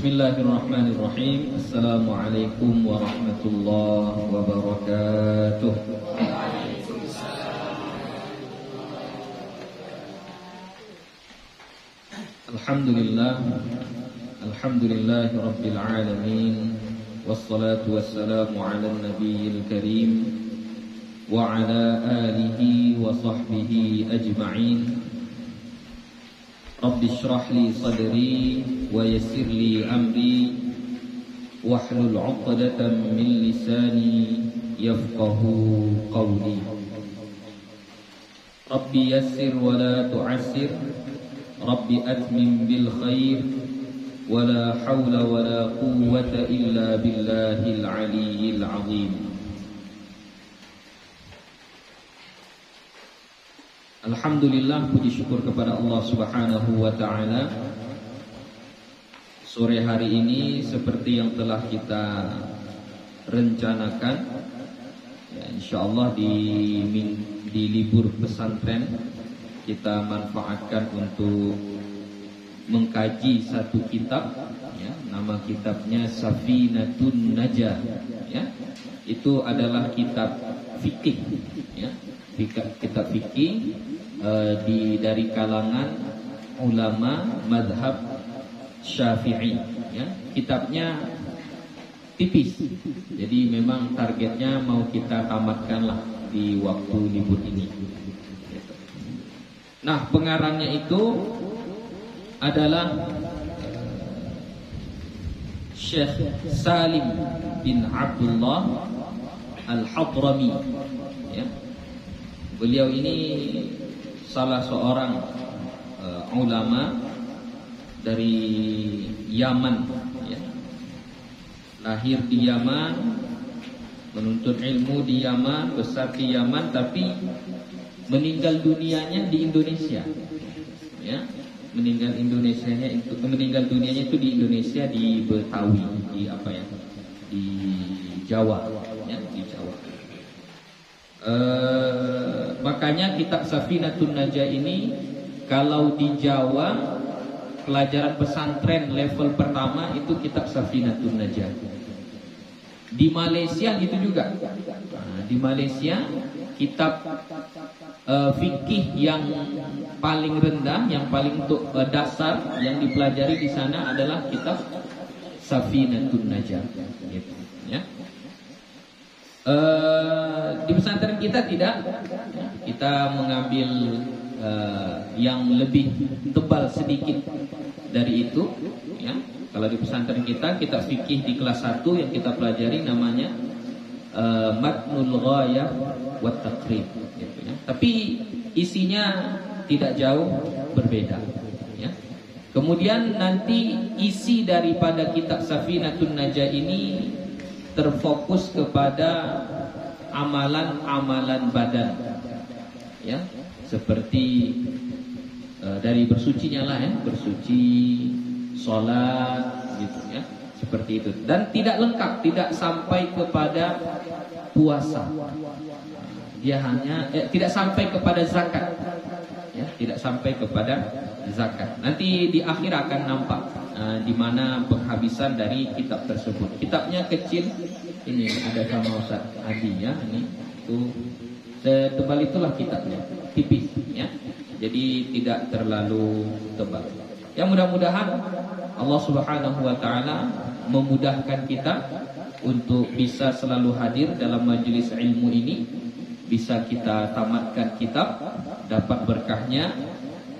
Bismillahirrahmanirrahim. Assalamualaikum warahmatullahi wabarakatuh. Alhamdulillahi rabbil alamin. Wassalatu wassalamu ala nabiyil karim wa ala alihi wa sahbihi ajma'in. Rabbi shrah li sadri wa yassir li amri wahlul 'uqdatam min lisani yafqahu qawli. Rabbi yassir wa la tu'assir, Rabbi atmim bil khair, wa la hawla wa la quwwata illa billahil aliyyil 'azim. Alhamdulillah, puji syukur kepada Allah Subhanahu wa ta'ala. Sore hari ini seperti yang telah kita rencanakan, ya, insyaallah di libur pesantren kita manfaatkan untuk mengkaji satu kitab, ya, nama kitabnya Safinatun Najah, ya. Itu adalah kitab fikih, ya, kitab fikih dari kalangan ulama mazhab Syafi'i, ya. Kitabnya tipis, jadi memang targetnya mau kita tamatkanlah di waktu libur ini. Nah, pengarangnya itu adalah Syekh Salim bin Abdullah Al-Hadrami, ya. Beliau ini salah seorang ulama dari Yaman, ya. Lahir di Yaman, menuntut ilmu di Yaman, besar di Yaman, tapi meninggal dunianya di Indonesia, ya. Meninggal dunianya itu di Indonesia, di Betawi, di di Jawa, ya, di Jawa. Makanya kitab Safinatun Najah ini kalau di Jawa pelajaran pesantren level pertama itu kitab Safinatun Najah. Di Malaysia gitu juga. Nah, di Malaysia kitab fikih yang paling rendah, yang paling untuk dasar yang dipelajari di sana adalah kitab Safinatun Najah, gitu, ya. Di pesantren kita tidak, kita mengambil yang lebih tebal sedikit dari itu, ya. Kalau di pesantren kita, kitab fikih di kelas 1 yang kita pelajari namanya Matnul Ghayah wa Taqrib, gitu, ya. Tapi isinya tidak jauh berbeda, ya. Kemudian nanti isi daripada kitab Safinatun Najah ini terfokus kepada amalan-amalan badan, ya, seperti dari bersucinya lah, ya, bersuci, sholat, gitu, ya, seperti itu. Dan tidak lengkap, tidak sampai kepada puasa. Dia hanya tidak sampai kepada zakat, ya, tidak sampai kepada zakat. Nanti di akhir akan nampak di mana penghabisan dari kitab tersebut. Kitabnya kecil, ini ada sama Ustaz Adi, ya, ini itu setebal itulah kitabnya, tipis, ya. Jadi tidak terlalu tebal. Ya, mudah-mudahan Allah Subhanahu wa taala memudahkan kita untuk bisa selalu hadir dalam majelis ilmu ini, bisa kita tamatkan kitab, dapat berkahnya,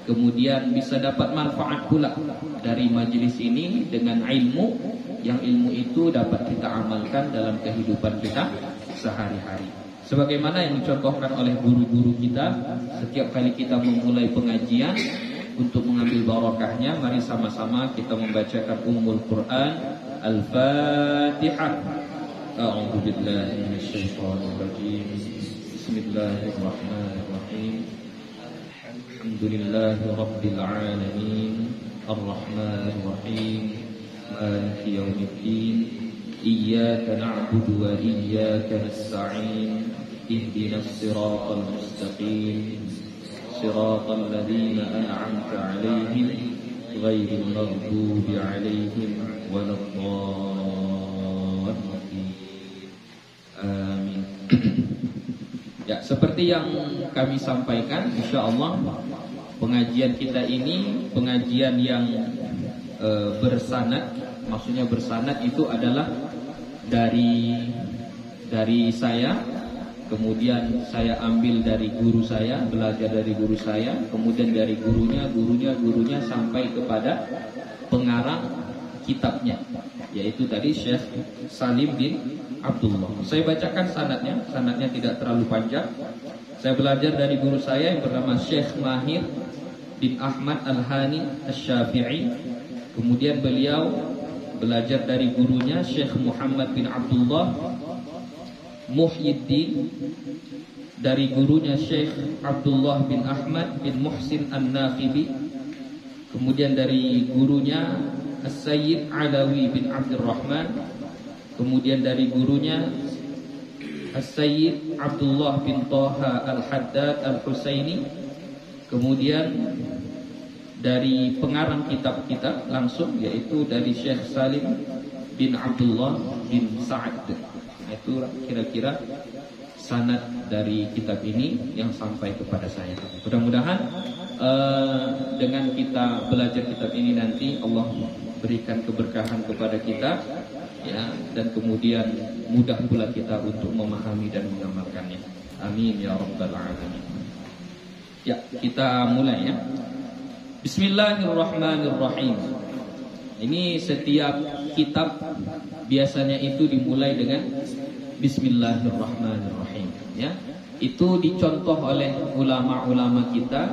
kemudian bisa dapat manfaat pula dari majelis ini dengan ilmu, yang ilmu itu dapat kita amalkan dalam kehidupan kita sehari-hari. Sebagaimana yang dicontohkan oleh guru-guru kita, setiap kali kita memulai pengajian, untuk mengambil barokahnya, mari sama-sama kita membacakan Ummul Quran, Al-Fatihah. A'udzu billahi minasyaitonir rajim. Bismillahirrahmanirrahim. Alhamdulillahi rabbil alamin, arrahmanir rahim, maliki yaumiddin, iyyaka na'budu wa iyyaka nasta'in, ihdinas siratal mustaqim, siratal ladzina an'amta 'alaihim ghairil maghdubi 'alaihim waladdallin. Amin. Ya, seperti yang kami sampaikan, insyaallah pengajian kita ini pengajian yang bersanad. Maksudnya bersanad itu adalah dari saya, kemudian saya ambil dari guru saya, belajar dari guru saya, kemudian dari gurunya sampai kepada pengarang kitabnya, yaitu tadi Syekh Salim bin Abdullah. Saya bacakan sanadnya tidak terlalu panjang. Saya belajar dari guru saya yang bernama Syekh Mahir bin Ahmad Al-Hani Asy-Syafi'i. Kemudian beliau belajar dari gurunya Syekh Muhammad bin Abdullah Muhyiddin, dari gurunya Syekh Abdullah bin Ahmad bin Muhsin An-Naqibi. Kemudian dari gurunya As-Sayyid Alawi bin Abdurrahman. Kemudian dari gurunya As-Sayyid Abdullah bin Taha Al-Haddad Al-Husaini. Kemudian dari pengarang kitab-kitab langsung, yaitu dari Syekh Salim bin Abdullah bin Sa'ad. Itu kira-kira sanad dari kitab ini yang sampai kepada saya. Mudah-mudahan dengan kita belajar kitab ini nanti Allah berikan keberkahan kepada kita, ya, dan kemudian mudah pula kita untuk memahami dan mengamalkannya. Amin ya rabbal alamin. Ya, kita mulai ya. Bismillahirrahmanirrahim. Ini setiap kitab biasanya itu dimulai dengan Bismillahirrahmanirrahim, ya. Itu dicontoh oleh ulama-ulama kita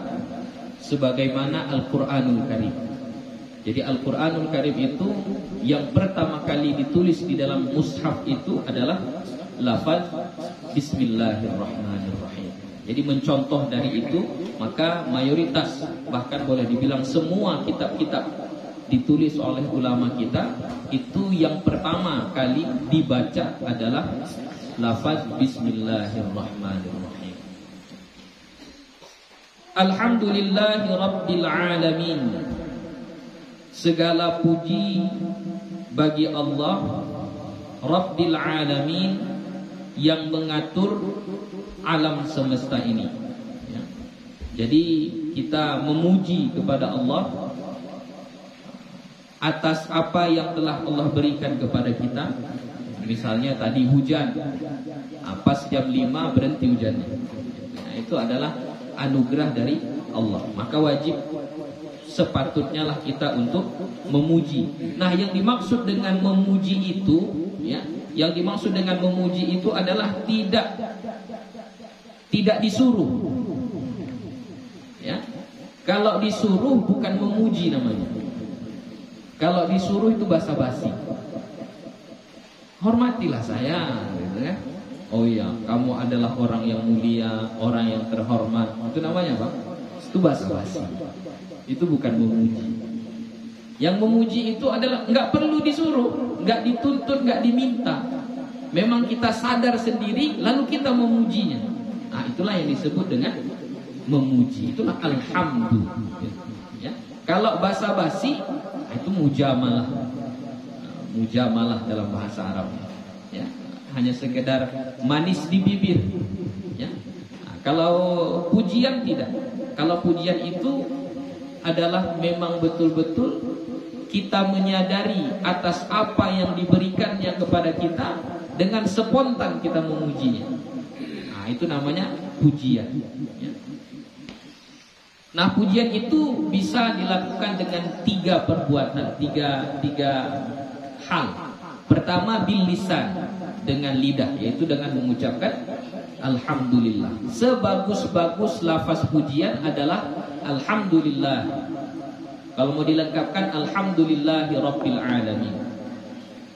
sebagaimana Al-Qur'anul Karim. Jadi Al-Qur'anul Karim itu yang pertama kali ditulis di dalam mushaf itu adalah lafaz Bismillahirrahmanirrahim. Jadi mencontoh dari itu, maka mayoritas, bahkan boleh dibilang semua kitab-kitab ditulis oleh ulama kita, itu yang pertama kali dibaca adalah lafaz Bismillahirrahmanirrahim. Alhamdulillahi Rabbil Alamin. Segala puji bagi Allah Rabbil Alamin, yang mengatur alam semesta ini, ya. Jadi kita memuji kepada Allah atas apa yang telah Allah berikan kepada kita. Misalnya tadi hujan, pas jam 5 berhenti hujannya, nah, itu adalah anugerah dari Allah. Maka wajib sepatutnya lah kita untuk memuji. Nah, yang dimaksud dengan memuji itu, ya, yang dimaksud dengan memuji itu adalah tidak disuruh, ya. Kalau disuruh bukan memuji namanya. Kalau disuruh itu basa-basi. Hormatilah saya, gitu ya. Oh iya, kamu adalah orang yang mulia, orang yang terhormat. Itu namanya apa? Itu basa-basi. Itu bukan memuji. Yang memuji itu adalah nggak perlu disuruh, nggak dituntut, nggak diminta. Memang kita sadar sendiri, lalu kita memujinya. Nah, itulah yang disebut dengan memuji. Itulah alhamdulillah. Ya. Kalau basa-basi, itu mujamalah. Mujamalah dalam bahasa Arab. Ya. Hanya sekedar manis di bibir. Ya. Nah, kalau pujian tidak. Kalau pujian itu adalah memang betul-betul kita menyadari atas apa yang diberikannya kepada kita, dengan spontan kita memujinya. Nah, itu namanya pujian, ya. Nah, pujian itu bisa dilakukan dengan tiga perbuatan, tiga hal. Pertama, bil lisan, dengan lidah, yaitu dengan mengucapkan alhamdulillah. Sebagus-bagus lafaz pujian adalah alhamdulillah. Kalau mau dilengkapkan alhamdulillahi Rabbil Alamin.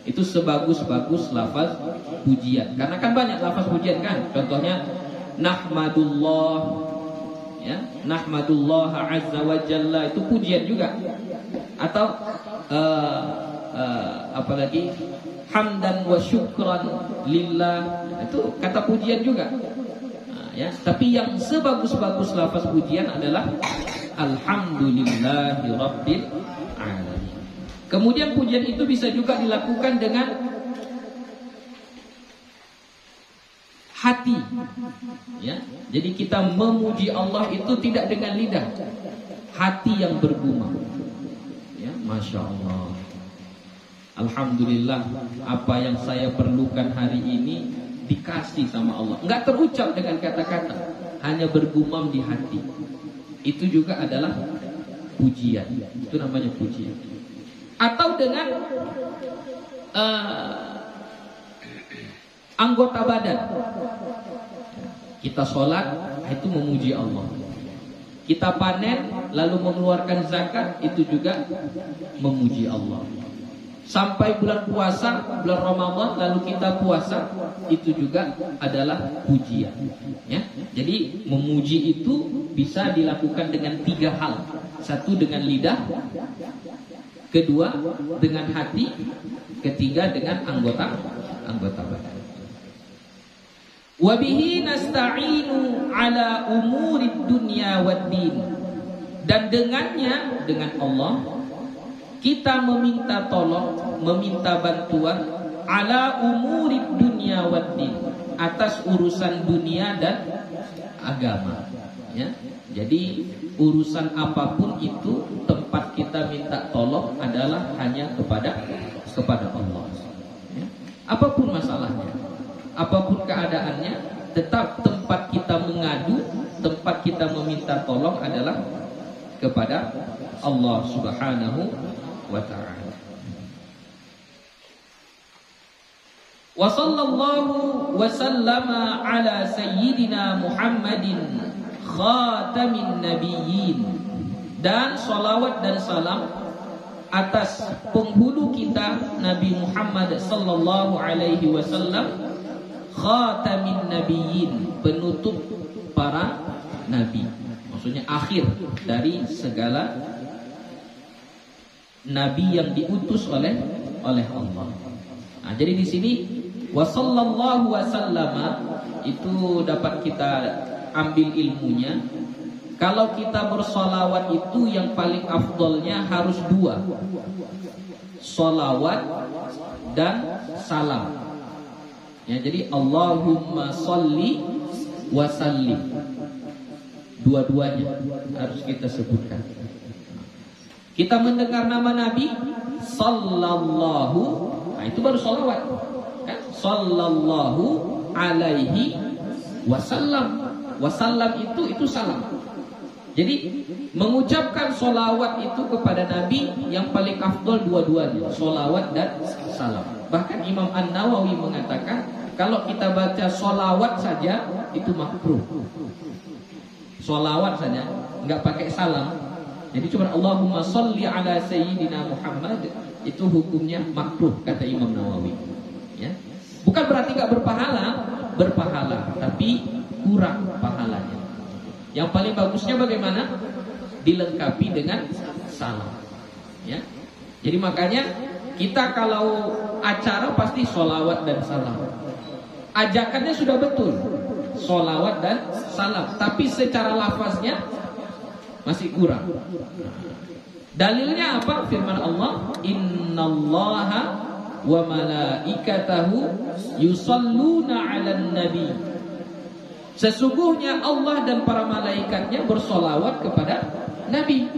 Itu sebagus-bagus lafaz pujian. Karena kan banyak lafaz pujian kan. Contohnya nahmadullah, ya, nahmadullah azza wa jalla, itu pujian juga. Atau apalagi hamdan wa syukran lillah, itu kata pujian juga. Nah, ya, tapi yang sebagus-bagus lafaz pujian adalah alhamdulillahi Rabbil Kemudian pujian itu bisa juga dilakukan dengan hati, ya. Jadi kita memuji Allah itu tidak dengan lidah, hati yang bergumam, ya. Masya Allah, alhamdulillah, apa yang saya perlukan hari ini dikasih sama Allah. Enggak terucap dengan kata-kata, hanya bergumam di hati. Itu juga adalah pujian. Itu namanya pujian. Atau dengan anggota badan. Kita sholat, itu memuji Allah. Kita panen, lalu mengeluarkan zakat, itu juga memuji Allah. Sampai bulan puasa, bulan Ramadan, lalu kita puasa, itu juga adalah pujian, ya. Jadi memuji itu bisa dilakukan dengan 3 hal. Satu dengan lidah, kedua dengan hati, ketiga dengan anggota badan. Wa bihi nasta'inu ala umurid dunya waddin. Dan dengannya, dengan Allah, kita meminta tolong, meminta bantuan ala umurid dunya waddin, atas urusan dunia dan agama, ya. Jadi urusan apapun itu, tempat kita minta tolong adalah hanya kepada Allah, ya. Apapun masalahnya, apapun keadaannya, tetap tempat kita mengadu, tempat kita meminta tolong adalah kepada Allah Subhanahu wa ta'ala. Wa sallallahu wa sallama ala sayyidina Muhammadin khatamin nabiyyin. Dan salawat dan salam atas penghulu kita Nabi Muhammad sallallahu alaihi wasallam, khatamin nabiyyin, penutup para nabi. Maksudnya akhir dari segala nabi yang diutus oleh Allah. Nah, jadi di sini wa sallallahu wasallama itu dapat kita ambil ilmunya. Kalau kita bersolawat itu yang paling afdolnya harus 2, solawat dan salam, ya. Jadi Allahumma sholli wa sallim, dua-duanya harus kita sebutkan. Kita mendengar nama Nabi sallallahu, nah itu baru sholawat, kan? Sallallahu alaihi wasallam. Wasallam itu salam. Jadi mengucapkan sholawat itu kepada Nabi yang paling afdol dua-duanya, sholawat dan salam. Bahkan Imam An-Nawawi mengatakan kalau kita baca sholawat saja itu makruh. Sholawat saja, nggak pakai salam. Jadi cuma Allahumma sholli ala sayyidina Muhammad, itu hukumnya makruh kata Imam Nawawi, ya. Bukan berarti nggak berpahala, tapi kurang pahalanya. Yang paling bagusnya bagaimana? Dilengkapi dengan salam, ya. Jadi makanya kita kalau acara pasti sholawat dan salam. Ajakannya sudah betul, sholawat dan salam, tapi secara lafaznya masih kurang. Dalilnya apa? Firman Allah, innallaha wa malaikatahu yusalluna 'alan nabi. Sesungguhnya Allah dan para malaikatnya bersolawat kepada Nabi.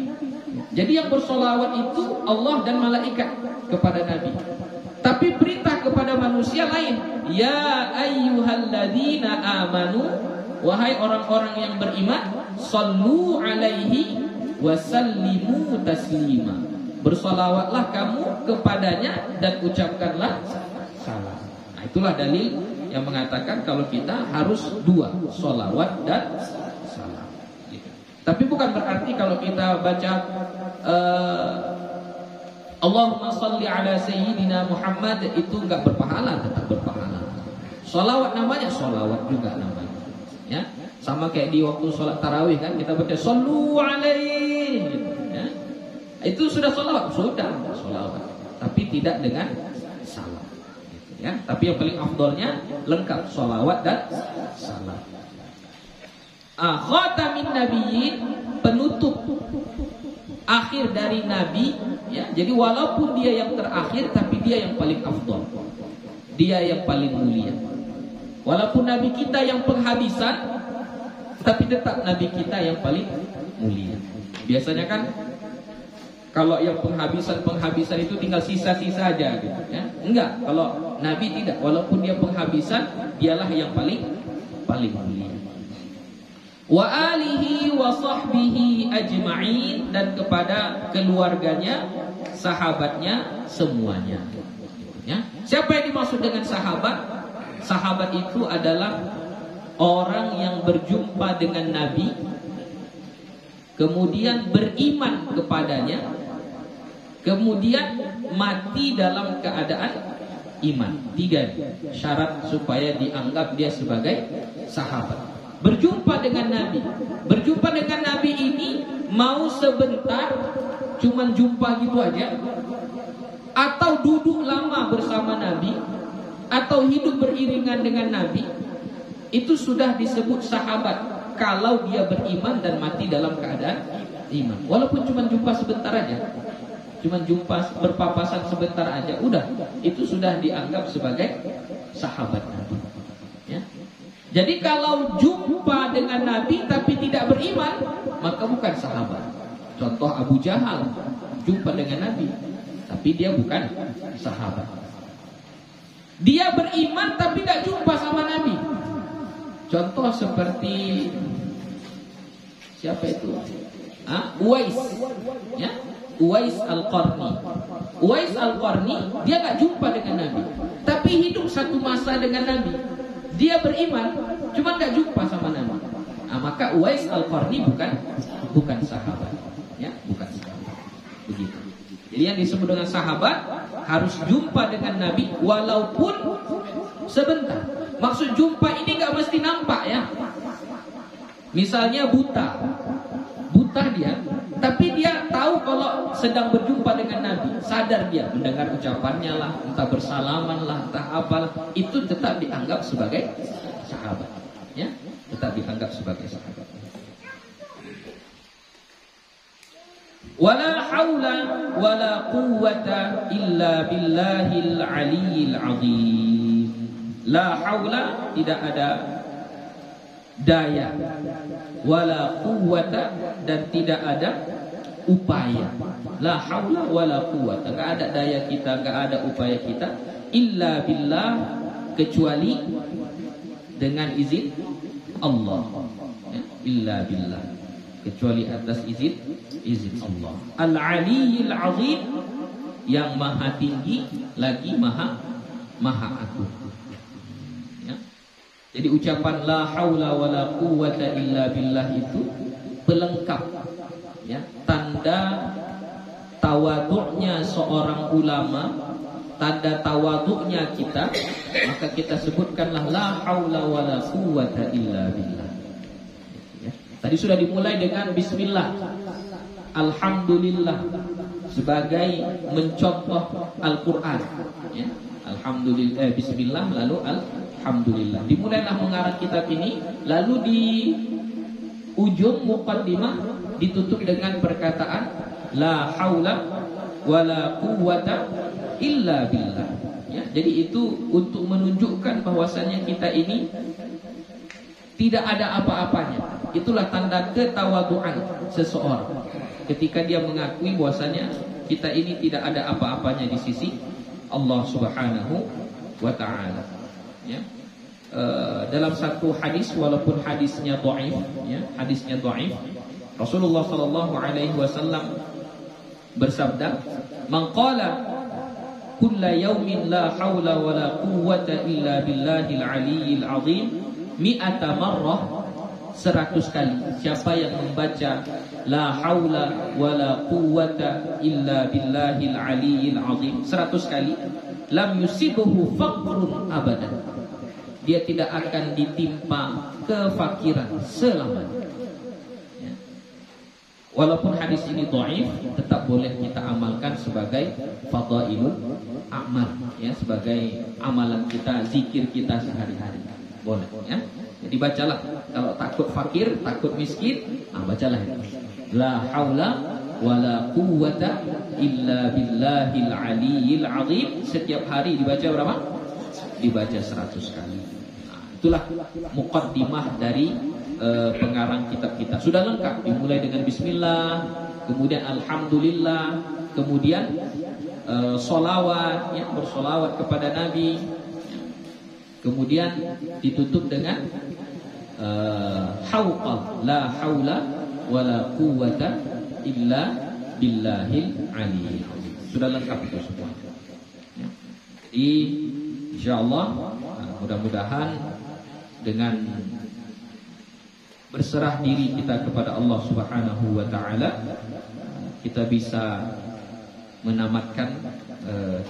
Jadi yang bersolawat itu Allah dan malaikat kepada Nabi. Tapi perintah kepada manusia lain. Ya ayyuhalladzina amanu, wahai orang-orang yang beriman, sallu alaihi wasallimu taslima. Bersolawatlah kamu kepadanya dan ucapkanlah salam. Nah, itulah dalil yang mengatakan kalau kita harus 2, sholawat dan salam, gitu. Tapi bukan berarti kalau kita baca Allahumma sholli ala sayyidina Muhammad itu enggak berpahala, tetap berpahala. Sholawat namanya sholawat juga namanya, ya. Sama kayak di waktu sholat tarawih kan kita baca shollu alaihi, gitu, ya. Itu sudah sholawat, tapi tidak dengan salam, gitu, ya. Tapi yang paling afdolnya lengkap sholawat dan salam. Khatamin nabiyyin, penutup akhir dari Nabi, ya. Jadi walaupun dia yang terakhir, tapi dia yang paling afdal, dia yang paling mulia. Walaupun Nabi kita yang penghabisan, tapi tetap Nabi kita yang paling mulia. Biasanya kan kalau yang penghabisan itu tinggal sisa-sisa aja gitu, ya. Enggak, kalau Nabi tidak, walaupun dia penghabisan, dialah yang paling mulia. Wa alihi wa sahbihi ajma'in, dan kepada keluarganya, sahabatnya semuanya. Ya. Siapa yang dimaksud dengan sahabat? Sahabat itu adalah orang yang berjumpa dengan Nabi, kemudian beriman kepadanya, kemudian mati dalam keadaan iman. 3 syarat supaya dianggap dia sebagai sahabat. Berjumpa dengan Nabi. Berjumpa dengan Nabi ini mau sebentar, cuman jumpa gitu aja, atau duduk lama bersama Nabi, atau hidup beriringan dengan Nabi, itu sudah disebut sahabat kalau dia beriman dan mati dalam keadaan iman. Walaupun cuman jumpa sebentar aja, cuman jumpa berpapasan sebentar aja, udah, itu sudah dianggap sebagai sahabat Nabi, ya. Jadi kalau jumpa dengan Nabi tapi tidak beriman, maka bukan sahabat. Contoh Abu Jahal, jumpa dengan Nabi tapi dia bukan sahabat. Dia beriman tapi tidak jumpa sama Nabi. Contoh seperti siapa itu? Uwais, ya? Uwais Al-Qarni. Uwais Al-Qarni dia nggak jumpa dengan Nabi, tapi hidup satu masa dengan Nabi. Dia beriman, cuma nggak jumpa sama Nabi. Maka Uwais Al-Qarni bukan sahabat, ya, bukan sahabat. Begitu. Jadi yang disebut dengan sahabat harus jumpa dengan Nabi walaupun sebentar. Maksud jumpa ini nggak mesti nampak, ya. Misalnya buta dia, tapi dia tahu kalau sedang berjumpa dengan Nabi, sadar dia mendengar ucapannya lah, entah bersalaman lah, entah apalah, itu tetap dianggap sebagai sahabat, ya, tetap dianggap sebagai sahabat. Wala haula wala quwwata illa billahil aliyyil azim. La haula, tidak ada daya, wala quwwata, dan tidak ada upaya. La haula wala quwwata, enggak ada daya kita, enggak ada upaya kita, illa billah, kecuali dengan izin Allah, ya, illa billah, kecuali atas izin Allah. Al-Aliyyil Azim, yang maha tinggi lagi maha agung. Ya. Jadi ucapan la haula wala quwwata illa billah itu pelengkap, ya, tanda tawaduknya seorang ulama, tanda tawaduknya kita, maka kita sebutkanlah la haula wala quwwata illa billah. Ya. Tadi sudah dimulai dengan bismillah, alhamdulillah, sebagai mencontoh Al-Quran, ya. Alhamdulillah, bismillah, lalu alhamdulillah. Dimulailah mengarang kitab ini, lalu di ujung muqaddimah ditutup dengan perkataan la haula wala quwwata illa billah, ya. Jadi itu untuk menunjukkan bahwasanya kita ini tidak ada apa-apanya. Itulah tanda ketawaduan seseorang, ketika dia mengakui bahwasanya kita ini tidak ada apa-apanya di sisi Allah Subhanahu wa ta'ala, ya. Dalam satu hadis, walaupun hadisnya dhaif, ya, hadisnya dhaif, Rasulullah sallallahu alaihi wasallam bersabda, "Man qala kulla yawmin la haula wala quwwata illa billahil aliyyil azim mi'ata marrah," 100 kali. Siapa yang membaca la haula wala quwwata illa billahil aliyyil azim 100 kali, lam yusibuhu faqrun abadan, dia tidak akan ditimpa kefakiran selamanya. Ya. Walaupun hadis ini dhaif, tetap boleh kita amalkan sebagai fadailul amal, ya, sebagai amalan kita, zikir kita sehari-hari. Boleh, ya. Jadi bacalah, kalau takut fakir, takut miskin, bacalah itu. La haula wala quwwata illa billahil aliyyil azim. Setiap hari dibaca berapa? Dibaca 100 kali. Nah, itulah muqaddimah dari pengarang kitab kita. Sudah lengkap, dimulai dengan bismillah, kemudian alhamdulillah, kemudian solawat, ya, bersolawat kepada Nabi, kemudian ditutup dengan hauqal, la haula wala quwwata illa billahil aliyyil azim. Sudah lengkap itu semua. Ya. Jadi insyaallah mudah-mudahan dengan berserah diri kita kepada Allah Subhanahu wa taala, kita bisa menamatkan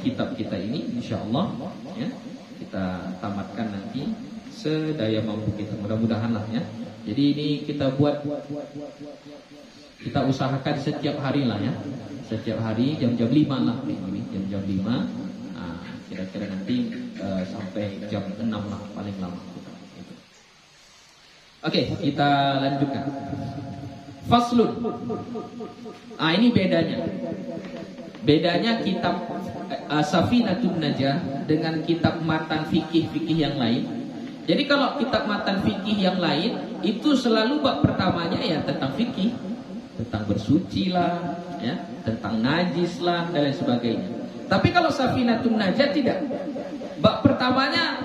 kitab kita ini insyaallah, ya. Kita tamatkan nanti sedaya mampu kita, mudah-mudahan lah, ya. Jadi ini kita usahakan setiap hari lah, ya. Setiap hari jam-jam 5 lah ini, jam-jam 5. Nah, kira-kira nanti sampai jam 6 lah paling lama. Oke, kita lanjutkan. Faslun. Ah, ini bedanya. Bedanya kitab Safinatun Najah dengan kitab matan fikih-fikih yang lain. Jadi kalau kitab matan fikih yang lain itu selalu bab pertamanya ya tentang fikih, tentang bersuci lah, ya, tentang najis lah dan lain sebagainya. Tapi kalau Safinatun Najah tidak. Bab pertamanya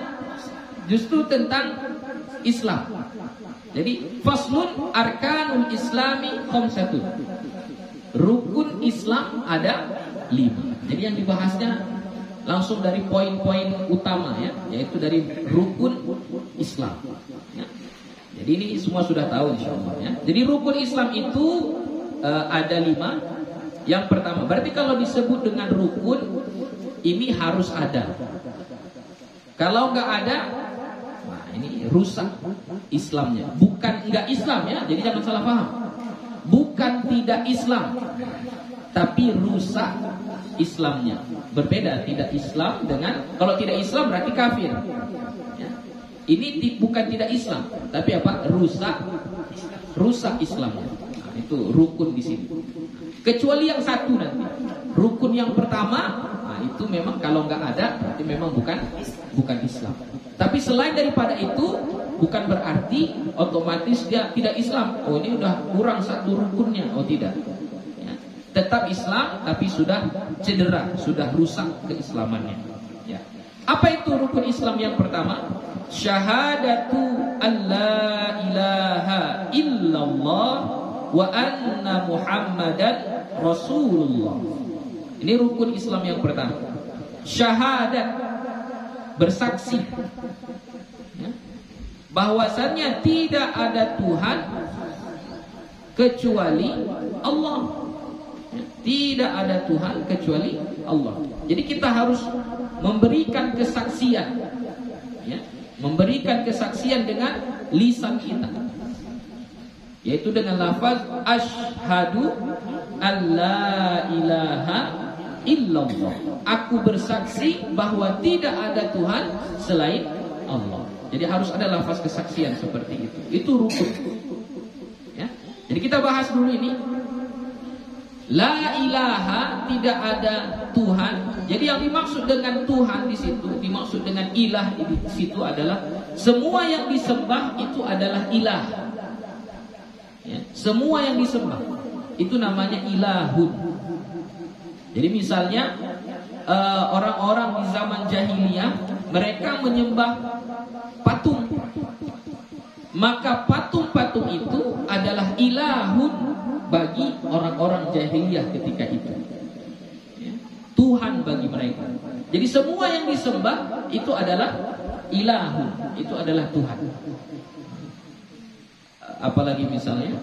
justru tentang Islam. Jadi faslun arkanul islami khamsatun. Rukun Islam ada 5. Jadi yang dibahasnya langsung dari poin-poin utama, ya, yaitu dari rukun Islam, ya. Jadi ini semua sudah tahu insyaallah, ya. Jadi rukun Islam itu ada 5. Yang pertama, berarti kalau disebut dengan rukun ini harus ada. Kalau nggak ada, nah ini rusak Islamnya. Bukan nggak Islam, ya. Jadi jangan salah paham. Bukan tidak Islam, tapi rusak Islamnya. Berbeda tidak Islam dengan, kalau tidak Islam berarti kafir, ya. Ini bukan tidak Islam, tapi apa? Rusak Islamnya. Nah, itu rukun di sini. Kecuali yang satu nanti. Rukun yang pertama, nah itu memang kalau nggak ada berarti memang bukan Islam. Tapi selain daripada itu bukan berarti otomatis dia tidak Islam. Oh, ini udah kurang satu rukunnya. Oh, tidak. Ya. Tetap Islam tapi sudah cedera, sudah rusak keislamannya. Ya. Apa itu rukun Islam yang pertama? Syahadatu an la ilaha illallah wa anna Muhammadan Rasulullah. Ini rukun Islam yang pertama. Syahadat, bersaksi, ya, bahwasannya tidak ada Tuhan kecuali Allah, ya, tidak ada Tuhan kecuali Allah. Jadi kita harus memberikan kesaksian, ya, memberikan kesaksian dengan lisan kita, yaitu dengan lafaz asyhadu alla ilaha illallah. Aku bersaksi bahwa tidak ada Tuhan selain Allah. Jadi harus ada lafaz kesaksian seperti itu. Itu rukun. Ya. Jadi kita bahas dulu ini. La ilaha, tidak ada Tuhan. Jadi yang dimaksud dengan Tuhan di situ, dimaksud dengan ilah di situ adalah semua yang disembah itu adalah ilah. Ya. Semua yang disembah itu namanya ilahun. Jadi misalnya orang-orang di zaman jahiliyah mereka menyembah patung, maka patung-patung itu adalah ilahun bagi orang-orang jahiliyah ketika itu, ya, Tuhan bagi mereka. Jadi semua yang disembah itu adalah ilahun, itu adalah Tuhan. Apalagi misalnya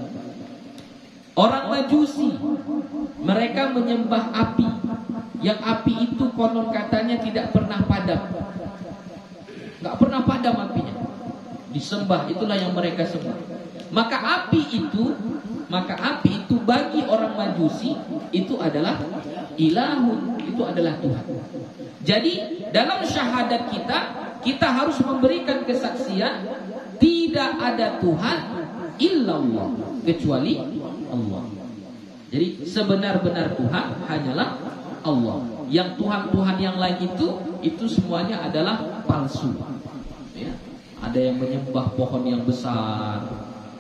orang Majusi, mereka menyembah api, yang api itu konon katanya tidak pernah padam, nggak pernah padam apinya, disembah, itulah yang mereka sembah. Maka api itu bagi orang Majusi itu adalah ilahun, itu adalah Tuhan. Jadi dalam syahadat kita harus memberikan kesaksian tidak ada Tuhan illallah kecuali Allah. Jadi sebenar-benar Tuhan hanyalah Allah. Yang Tuhan-Tuhan yang lain itu semuanya adalah palsu. Ya. Ada yang menyembah pohon yang besar,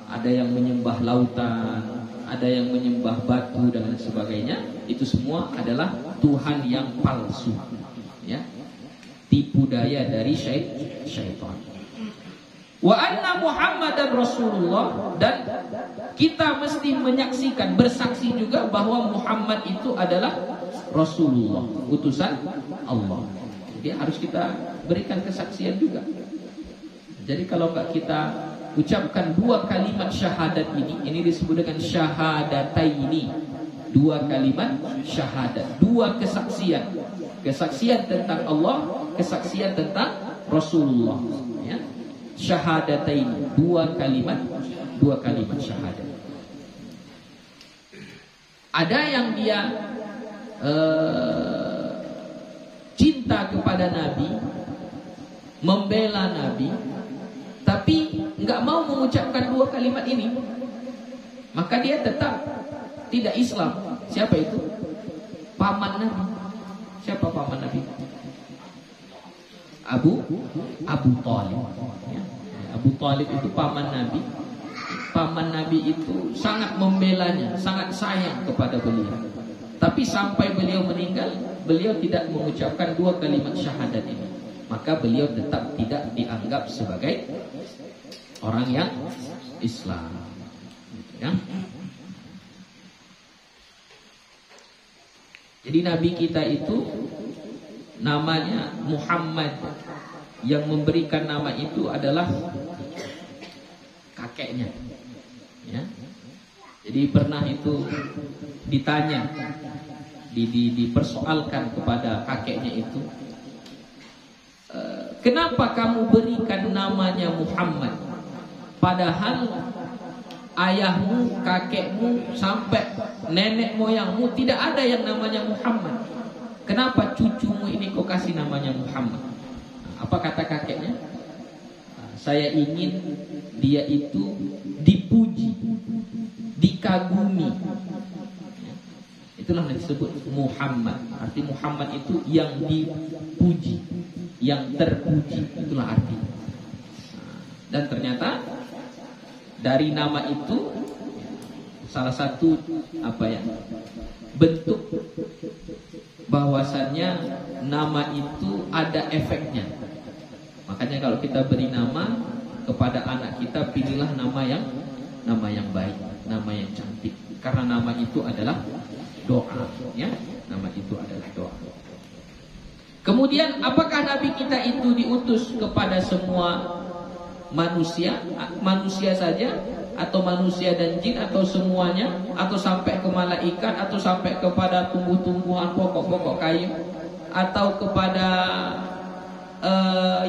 ada yang menyembah lautan, ada yang menyembah batu dan lain sebagainya. Itu semua adalah Tuhan yang palsu. Ya. Tipu daya dari syaitan. Wa anna Muhammadan Rasulullah, dan kita mesti menyaksikan, bersaksi juga bahwa Muhammad itu adalah Rasulullah, utusan Allah. Jadi harus kita berikan kesaksian juga. Jadi kalau enggak kita ucapkan dua kalimat syahadat ini disebut dengan syahadataini. Dua kalimat syahadat, dua kesaksian. Kesaksian tentang Allah, kesaksian tentang Rasulullah, ya. Syahadatain, dua kalimat syahadat. Ada yang dia cinta kepada Nabi, membela Nabi, tapi nggak mau mengucapkan dua kalimat ini, maka dia tetap tidak Islam. Siapa itu? Paman Nabi. Siapa paman Nabi? Abu Thalib. Ya. Abu Thalib itu paman Nabi. Paman Nabi itu sangat membelanya, sangat sayang kepada beliau. Tapi sampai beliau meninggal, beliau tidak mengucapkan dua kalimat syahadat ini. Maka beliau tetap tidak dianggap sebagai orang yang Islam. Ya. Jadi Nabi kita itu namanya Muhammad. Yang memberikan nama itu adalah kakeknya. Ya. Jadi pernah itu ditanya, dipersoalkan kepada kakeknya itu, kenapa kamu berikan namanya Muhammad, padahal ayahmu, kakekmu, sampai nenek moyangmu tidak ada yang namanya Muhammad. Kenapa cucumu ini kau kasih namanya Muhammad? Apa kata kakeknya? Saya ingin dia itu dipuji, dikagumi. Itulah yang disebut Muhammad. Arti Muhammad itu yang dipuji, yang terpuji. Itulah arti. Dan ternyata dari nama itu salah satu bentuk bahwasannya nama itu ada efeknya. Makanya kalau kita beri nama kepada anak kita, pilihlah nama yang baik, nama yang cantik. Karena nama itu adalah doa, ya. Nama itu adalah doa. Kemudian apakah Nabi kita itu diutus kepada semua manusia saja, atau manusia dan jin, atau semuanya, atau sampai ke malaikat, atau sampai kepada tumbuh-tumbuhan, pokok-pokok kayu, atau kepada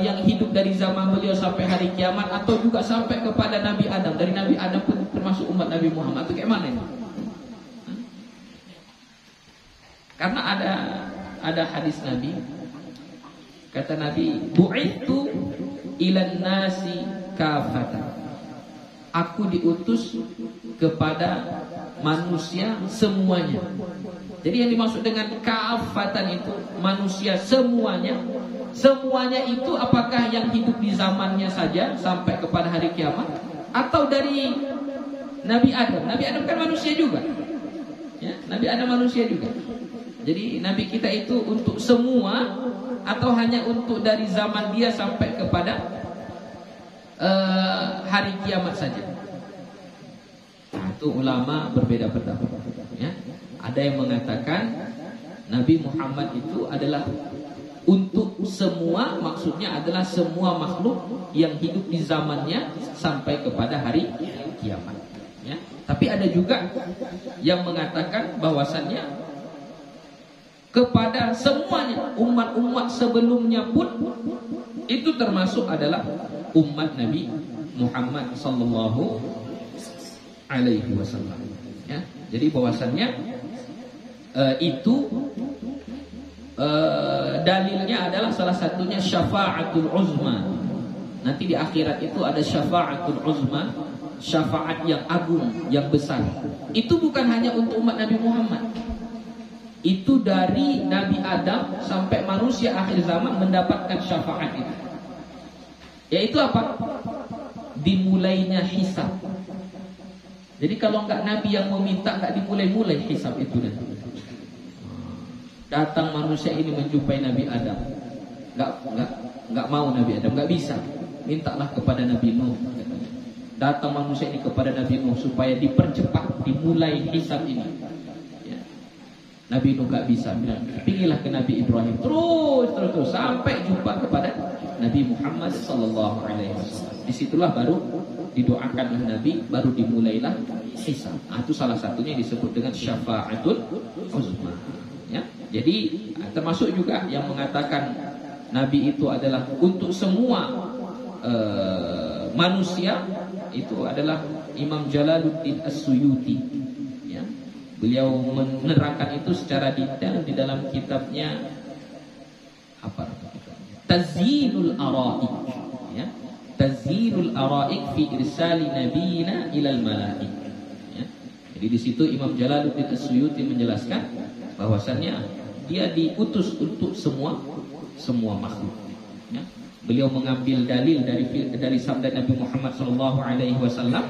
yang hidup dari zaman beliau sampai hari kiamat, atau juga sampai kepada Nabi Adam, dari Nabi Adam pun termasuk umat Nabi Muhammad, itu kayak mana ini? Karena ada hadis Nabi, kata Nabi, bu'ithu ilan nasi kafatan. Aku diutus kepada manusia semuanya. Jadi yang dimaksud dengan kafatan itu manusia semuanya. Semuanya itu apakah yang hidup di zamannya saja sampai kepada hari kiamat, atau dari Nabi Adam? Nabi Adam kan manusia juga, ya, Nabi Adam manusia juga. Jadi Nabi kita itu untuk semua, atau hanya untuk dari zaman dia sampai kepada hari kiamat saja? Nah, itu ulama berbeda pendapat, ya. Ada yang mengatakan Nabi Muhammad itu adalah untuk semua, maksudnya adalah semua makhluk yang hidup di zamannya sampai kepada hari kiamat, ya. Tapi ada juga yang mengatakan bahwasannya kepada semuanya, umat-umat sebelumnya pun itu termasuk adalah umat Nabi Muhammad sallallahu alaihi wasallam, ya. Jadi bahwasannya itu dalilnya adalah salah satunya syafa'atul uzma. Nanti di akhirat itu ada syafa'atul uzma, syafaat yang agung, yang besar. Itu bukan hanya untuk umat Nabi Muhammad. Itu dari Nabi Adam sampai manusia akhir zaman mendapatkan syafaat itu. Yaitu apa? Dimulainya hisab. Jadi kalau enggak Nabi yang meminta, enggak dimulai-mulai hisab itu dah. Datang manusia ini menjumpai Nabi Adam. Enggak mau Nabi Adam, enggak bisa. Mintalah kepada Nabi Nuh. Datang manusia ini kepada Nabi Nuh supaya dipercepat, dimulai hisab ini. Ya. Nabi Nuh enggak bisa, bilang, "Pergilah ke Nabi Ibrahim." Terus sampai jumpa kepada Nabi Muhammad sallallahu alaihi wasallam. Disitulah baru didoakan oleh Nabi, baru dimulailah hisab. Itu salah satunya disebut dengan syafaatul uzma. Ya. Jadi termasuk juga yang mengatakan Nabi itu adalah untuk semua manusia, itu adalah Imam Jalaluddin As-Suyuti. Ya. Beliau menerangkan itu secara detail di dalam kitabnya apa? Tazyinul Araik. Ya. Tazyinul Araik fi irsali nabiyina ilal malaik. Ya. Jadi di situ Imam Jalaluddin As-Suyuti menjelaskan bahwasannya dia diutus untuk semua makhluk. Ya. Beliau mengambil dalil dari sabda Nabi Muhammad sallallahu alaihi wasallam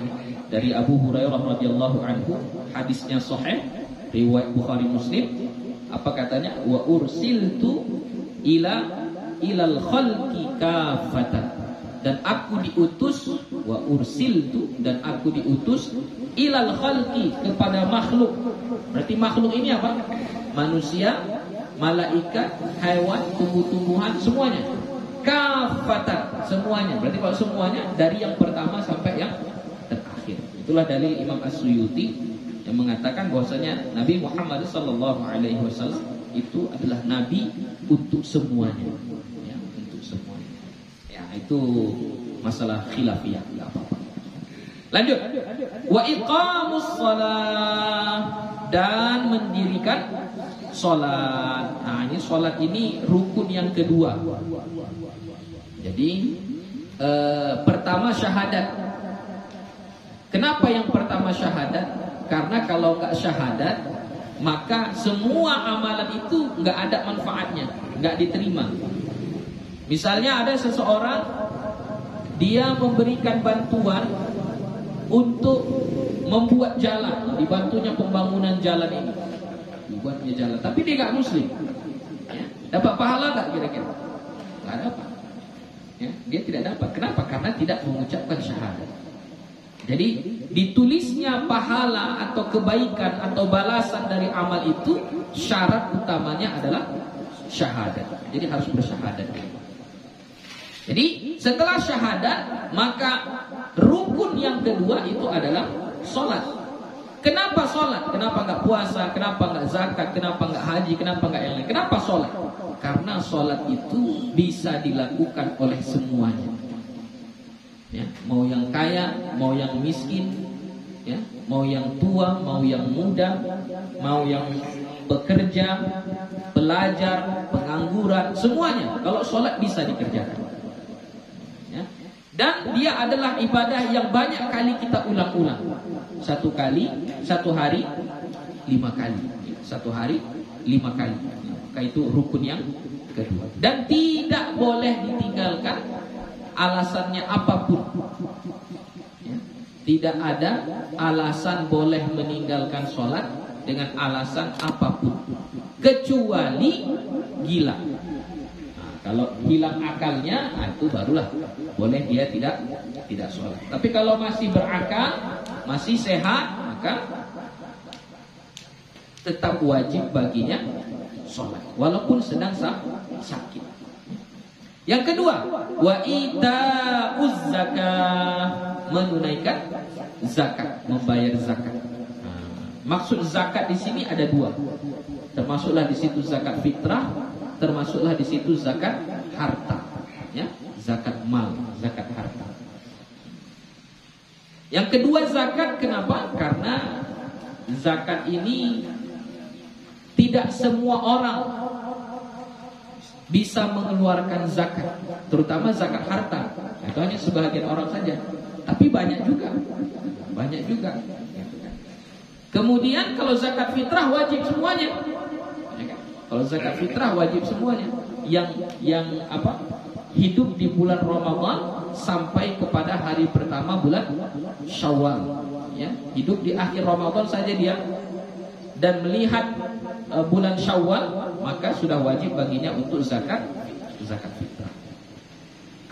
dari Abu Hurairah radhiyallahu anhu, hadisnya sahih riwayat Bukhari Muslim. Apa katanya? Wa ursiltu ilal khalqi kafatan. Dan aku diutus, wa ursiltu, dan aku diutus ilal khalqi, kepada makhluk. Berarti makhluk ini apa? Manusia, malaikat, hewan, tumbuh-tumbuhan, semuanya. Kafatan, semuanya. Berarti kalau semuanya dari yang pertama sampai yang terakhir. Itulah dalil Imam As-Suyuti yang mengatakan bahwasanya Nabi Muhammad sallallahu alaihi wasallam itu adalah nabi untuk semuanya. Ya, untuk semuanya. Ya, itu masalah khilafiyah, enggak apa-apa. Lanjut. Wa iqamus shalah, dan mendirikan salat. Nah, ini salat ini rukun yang kedua. Jadi pertama syahadat. Kenapa yang pertama syahadat? Karena kalau enggak syahadat, maka semua amalan itu enggak ada manfaatnya, enggak diterima. Misalnya ada seseorang, dia memberikan bantuan untuk membuat jalan, dibantunya pembangunan jalan ini, dibuatnya jalan, tapi dia enggak muslim. Ya. Dapat pahala enggak kira-kira? Enggak dapat. Ya, dia tidak dapat. Kenapa? Karena tidak mengucapkan syahadat. Jadi ditulisnya pahala atau kebaikan atau balasan dari amal itu, syarat utamanya adalah syahadat. Jadi harus bersyahadat. Jadi setelah syahadat, maka rukun yang kedua itu adalah sholat. Kenapa sholat? Kenapa enggak puasa? Kenapa enggak zakat? Kenapa enggak haji? Kenapa enggak yang lain? Kenapa sholat? Karena sholat itu bisa dilakukan oleh semuanya. Ya, mau yang kaya, mau yang miskin, ya, mau yang tua, mau yang muda, mau yang bekerja, pelajar, pengangguran, semuanya. Kalau sholat bisa dikerjakan. Ya. Dan dia adalah ibadah yang banyak kali kita ulang-ulang. Satu hari 5 kali. Satu hari 5 kali. Maka itu rukun yang kedua. Dan tidak boleh ditinggalkan alasannya apapun. Ya. Tidak ada alasan boleh meninggalkan sholat dengan alasan apapun, kecuali gila. Nah, kalau hilang akalnya, itu barulah boleh dia tidak sholat. Tapi kalau masih berakal, masih sehat, maka tetap wajib baginya sholat, walaupun sedang sakit. Yang kedua, wa ita'uz zakah, menunaikan zakat, membayar zakat. Maksud zakat di sini ada dua. Termasuklah di situ zakat fitrah, termasuklah di situ zakat harta. Ya, zakat mal, zakat harta. Yang kedua zakat, kenapa? Karena zakat ini tidak semua orang bisa mengeluarkan zakat, terutama zakat harta. Itu hanya sebagian orang saja. Tapi banyak juga banyak juga. Kemudian kalau zakat fitrah wajib semuanya. Kalau zakat fitrah wajib semuanya. Yang apa? Hidup di bulan Ramadan sampai kepada hari pertama bulan Syawal. Ya, hidup di akhir Ramadan saja dia dan melihat bulan Syawal, maka sudah wajib baginya untuk zakat fitrah.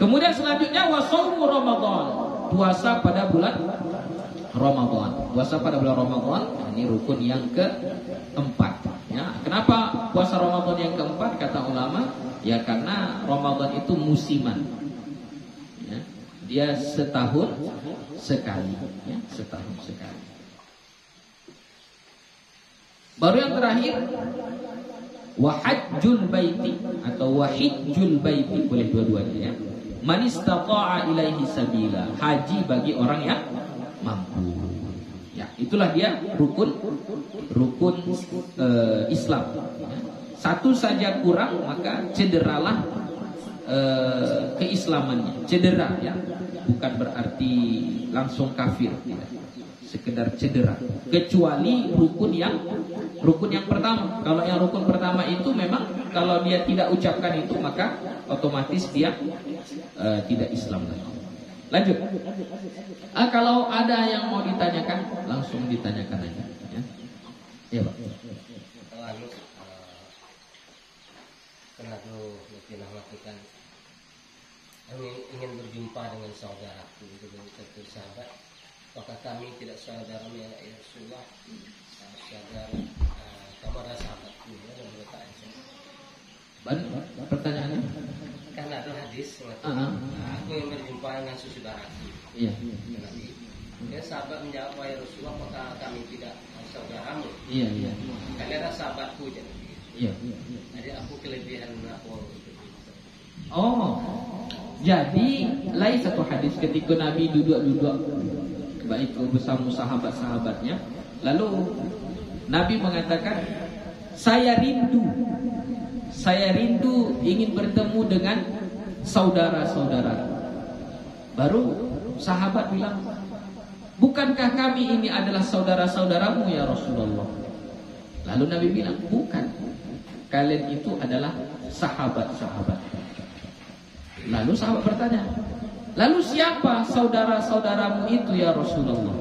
Kemudian selanjutnya wasaumu Ramadan, puasa pada bulan Ramadan. Puasa pada bulan Ramadan ini rukun yang keempat. Ya, kenapa puasa Ramadan yang keempat kata ulama? Ya karena Ramadan itu musiman. Ya, dia setahun sekali. Ya, setahun sekali. Baru yang terakhir wahajjul baiti atau wahijjul baiti, boleh dua-duanya ya. Man istata'a ilaihi sabila, haji bagi orang yang mampu. Ya, itulah dia rukun Islam. Ya. Satu saja kurang maka cederalah keislamannya. Cedera ya, bukan berarti langsung kafir, tidak. Sekedar cedera. Kecuali rukun yang pertama. Kalau yang rukun pertama itu memang kalau dia tidak ucapkan itu maka otomatis dia tidak Islam lagi. Lanjut. Kalau ada yang mau ditanyakan langsung ditanyakan aja. Ya, ya Pak. Lalu kenapa kita melakukan ingin berjumpa dengan saudaraku dengan satu sahabat, apakah kami tidak saudara ya Rasulullah, saudara kamu adalah sahabatku ya, Pertanyaannya? Kan ada hadis aku yang berjumpa dengan saudaraku. Iya. Nabi. Ya sahabat menjawab, wahai Rasulullah, apakah kami tidak saudaramu? Iya. Kalian adalah sahabatku jadi. Iya. Jadi aku kelebihan aku. Oh, jadi lain satu hadis ketika Nabi duduk-duduk baik bersama sahabat-sahabatnya, lalu Nabi mengatakan, saya rindu ingin bertemu dengan saudara-saudara. Baru sahabat bilang, bukankah kami ini adalah saudara-saudaramu ya Rasulullah? Lalu Nabi bilang, bukan, kalian itu adalah sahabat-sahabat. Lalu sahabat bertanya, lalu siapa saudara-saudaramu itu ya Rasulullah?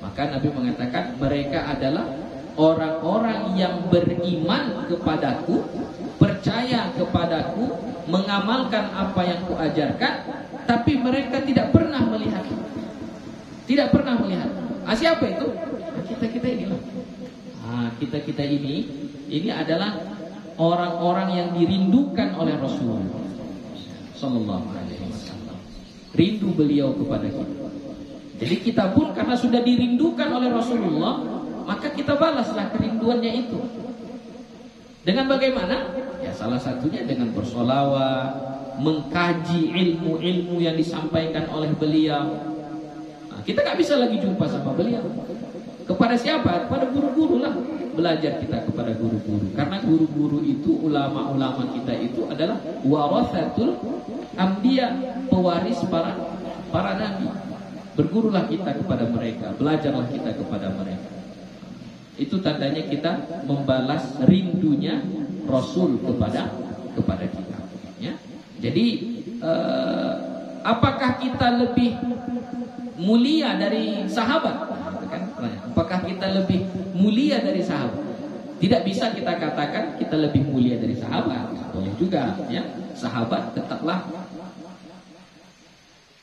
Maka Nabi mengatakan, mereka adalah orang-orang yang beriman kepadaku, percaya kepadaku, mengamalkan apa yang kuajarkan, tapi mereka tidak pernah melihat. Tidak pernah melihat. Siapa itu? Kita inilah. Kita ini adalah orang-orang yang dirindukan oleh Rasulullah Sallallahu Alaihi Wasallam. Rindu beliau kepada kita. Jadi kita pun karena sudah dirindukan oleh Rasulullah, maka kita balaslah kerinduannya itu. Dengan bagaimana? Ya salah satunya dengan bersolawat, mengkaji ilmu-ilmu yang disampaikan oleh beliau. Kita gak bisa lagi jumpa sama beliau. Kepada siapa? Kepada guru-guru lah. Belajar kita kepada guru-guru. Karena guru-guru itu, ulama-ulama kita itu adalah warathatul anbiya, pewaris para nabi. Bergurulah kita kepada mereka, belajarlah kita kepada mereka. Itu tandanya kita membalas rindunya Rasul kepada kita. Ya. Jadi apakah kita lebih mulia dari sahabat? Apakah kita lebih mulia dari sahabat? Tidak bisa kita katakan kita lebih mulia dari sahabat. Boleh juga, ya. Sahabat tetaplah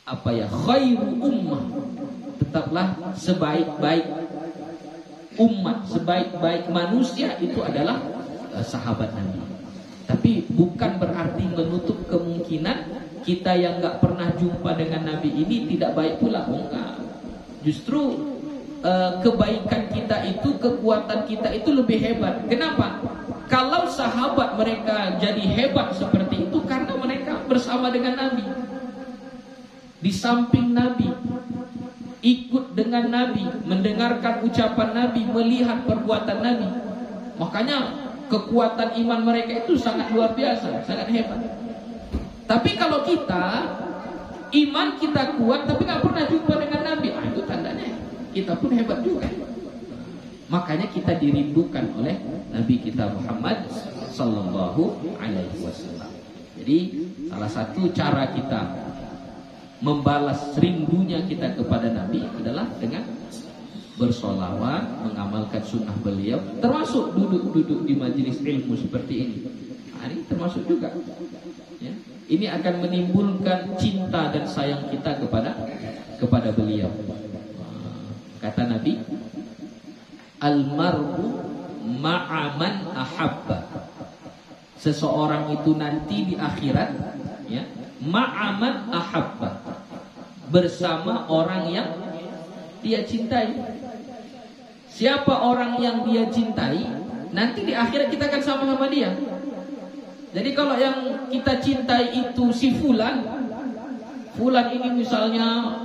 khairu ummah, tetaplah sebaik-baik umat, sebaik-baik manusia itu adalah sahabat Nabi. Tapi bukan berarti menutup kemungkinan kita yang nggak pernah jumpa dengan Nabi ini tidak baik pula. Enggak. Justru kebaikan kita itu, kekuatan kita itu lebih hebat. Kenapa? Kalau sahabat mereka jadi hebat seperti itu karena mereka bersama dengan Nabi, di samping Nabi, ikut dengan Nabi, mendengarkan ucapan Nabi, melihat perbuatan Nabi. Makanya kekuatan iman mereka itu sangat luar biasa, sangat hebat. Tapi kalau kita, iman kita kuat tapi gak pernah jumpa dengan Nabi, itu tandanya kita pun hebat juga. Makanya kita dirindukan oleh Nabi kita Muhammad sallallahu alaihi wasallam. Jadi salah satu cara kita membalas rindunya kita kepada Nabi adalah dengan bersolawat, mengamalkan sunnah beliau, termasuk duduk-duduk di majelis ilmu seperti ini. Nah, ini termasuk juga. Ya. Ini akan menimbulkan cinta dan sayang kita kepada beliau. Kata Nabi, almar'u ma'aman ahabba. Seseorang itu nanti di akhirat, ya, ma'aman ahabba, bersama orang yang dia cintai. Siapa orang yang dia cintai, nanti di akhirat kita akan sama-sama dia. Jadi kalau yang kita cintai itu si Fulan ini misalnya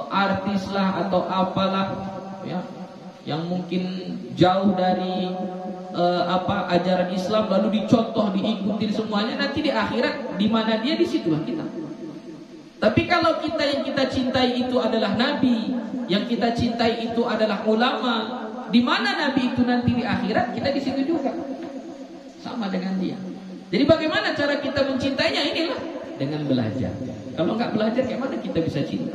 artis lah atau apalah, ya, yang mungkin jauh dari ajaran Islam, lalu dicontoh, diikutin semuanya, nanti di akhirat di mana dia, di situlah kita. Tapi kalau kita yang kita cintai itu adalah Nabi, yang kita cintai itu adalah ulama, di mana Nabi itu nanti di akhirat, kita di situ juga sama dengan dia. Jadi bagaimana cara kita mencintainya? Inilah dengan belajar. Kalau nggak belajar, kayak mana kita bisa cinta?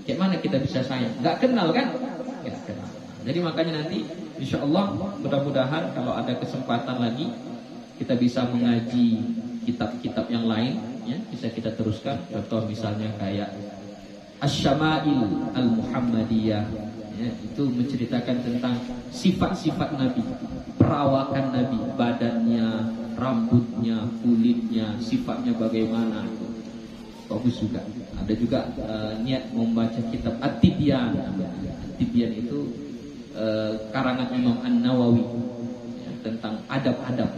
Kayak mana kita bisa sayang? Nggak kenal kan? Nggak kenal. Jadi makanya nanti insya Allah mudah-mudahan kalau ada kesempatan lagi kita bisa mengaji kitab-kitab yang lain, ya, bisa kita teruskan. Contoh misalnya kayak Asy-Syama'il Al-Muhammadiyah, ya, itu menceritakan tentang sifat-sifat Nabi, perawakan Nabi, badannya, rambutnya, kulitnya, sifatnya bagaimana. Bagus juga. Ada juga niat membaca kitab At-Tibyan. At-Tibyan itu karangan Imam An-Nawawi, ya, tentang adab-adab,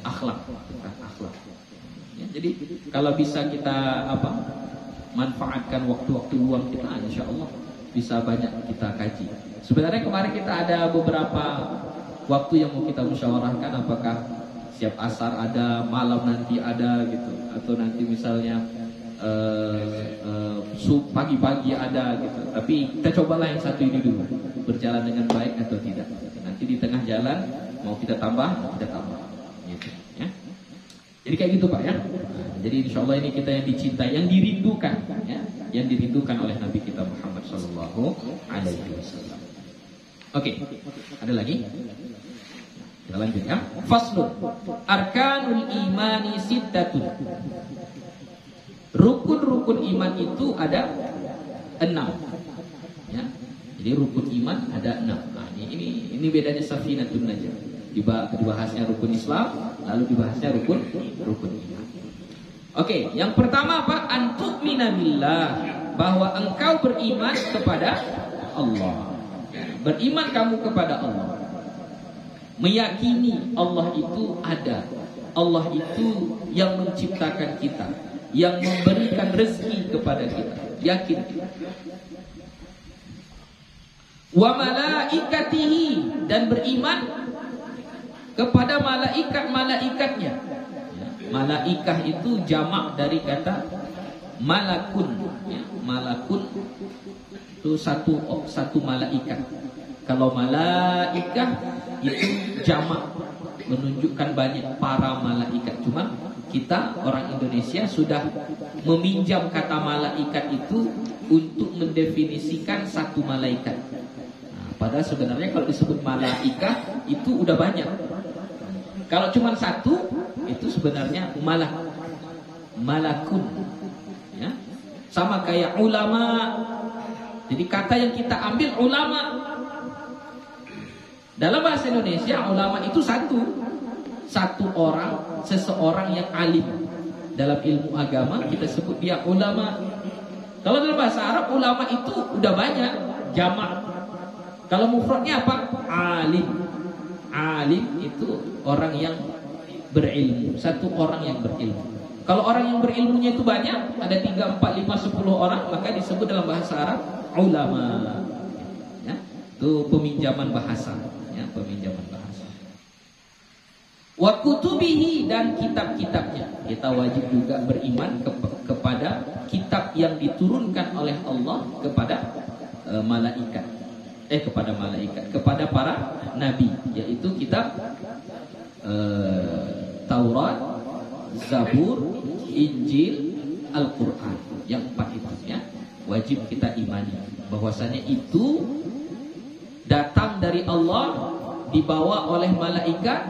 akhlak, tentang akhlak. Ya, jadi kalau bisa kita manfaatkan waktu-waktu luang kita, insya Allah bisa banyak kita kaji. Sebenarnya kemarin kita ada beberapa waktu yang mau kita musyawarahkan, apakah siap asar ada, malam nanti ada gitu, atau nanti misalnya pagi-pagi ada gitu. Tapi kita cobalah yang satu ini dulu, berjalan dengan baik atau tidak. Nanti di tengah jalan mau kita tambah, kita tambah gitu, ya. Jadi kayak gitu Pak, ya. Jadi insya Allah ini kita yang dicintai, yang dirindukan, ya, yang dirindukan oleh Nabi kita Muhammad sallallahu alaihi wasallam. Oke, ada lagi? Kita lanjut, ya. Faslun arkanul imani sittatun. Rukun-rukun iman itu ada 6, ya. Jadi rukun iman ada 6. Nah, ini bedanya Safinatun Najah. Dibahasnya rukun Islam, lalu dibahasnya rukun iman. Oke, yang pertama apa? Antu'mina billah, bahwa engkau beriman kepada Allah. Beriman kamu kepada Allah. Meyakini Allah itu ada. Allah itu yang menciptakan kita, yang memberikan rezeki kepada kita. Yakin. Wa malaikatihi, dan beriman kepada malaikat-malaikatnya. Malaikah itu jamak dari kata malakun, ya. Malakun itu satu malaikat. Kalau malaikah itu jamak, menunjukkan banyak para malaikat. Cuma kita orang Indonesia sudah meminjam kata malaikat itu untuk mendefinisikan satu malaikat. Nah, padahal sebenarnya kalau disebut malaikah itu udah banyak. Kalau cuma satu, itu sebenarnya malakun, ya. Sama kayak ulama. Jadi kata yang kita ambil ulama. Dalam bahasa Indonesia ulama itu satu orang, seseorang yang alim. Dalam ilmu agama kita sebut dia ulama. Kalau dalam bahasa Arab ulama itu udah banyak, jamak. Kalau mufradnya apa? Alim. Alim itu orang yang berilmu, satu orang yang berilmu. Kalau orang yang berilmunya itu banyak, ada 3, 4, 5, 10 orang, maka disebut dalam bahasa Arab ulama. Ya, itu peminjaman bahasa, ya, peminjaman bahasa. Wa kutubihi, dan kitab-kitabnya. Kita wajib juga beriman kepada kitab yang diturunkan oleh Allah kepada malaikat, kepada para nabi, yaitu kitab Taurat, Zabur, Injil, Al-Quran. Yang 4 itu ya, wajib kita imani bahwasanya itu datang dari Allah, dibawa oleh malaikat,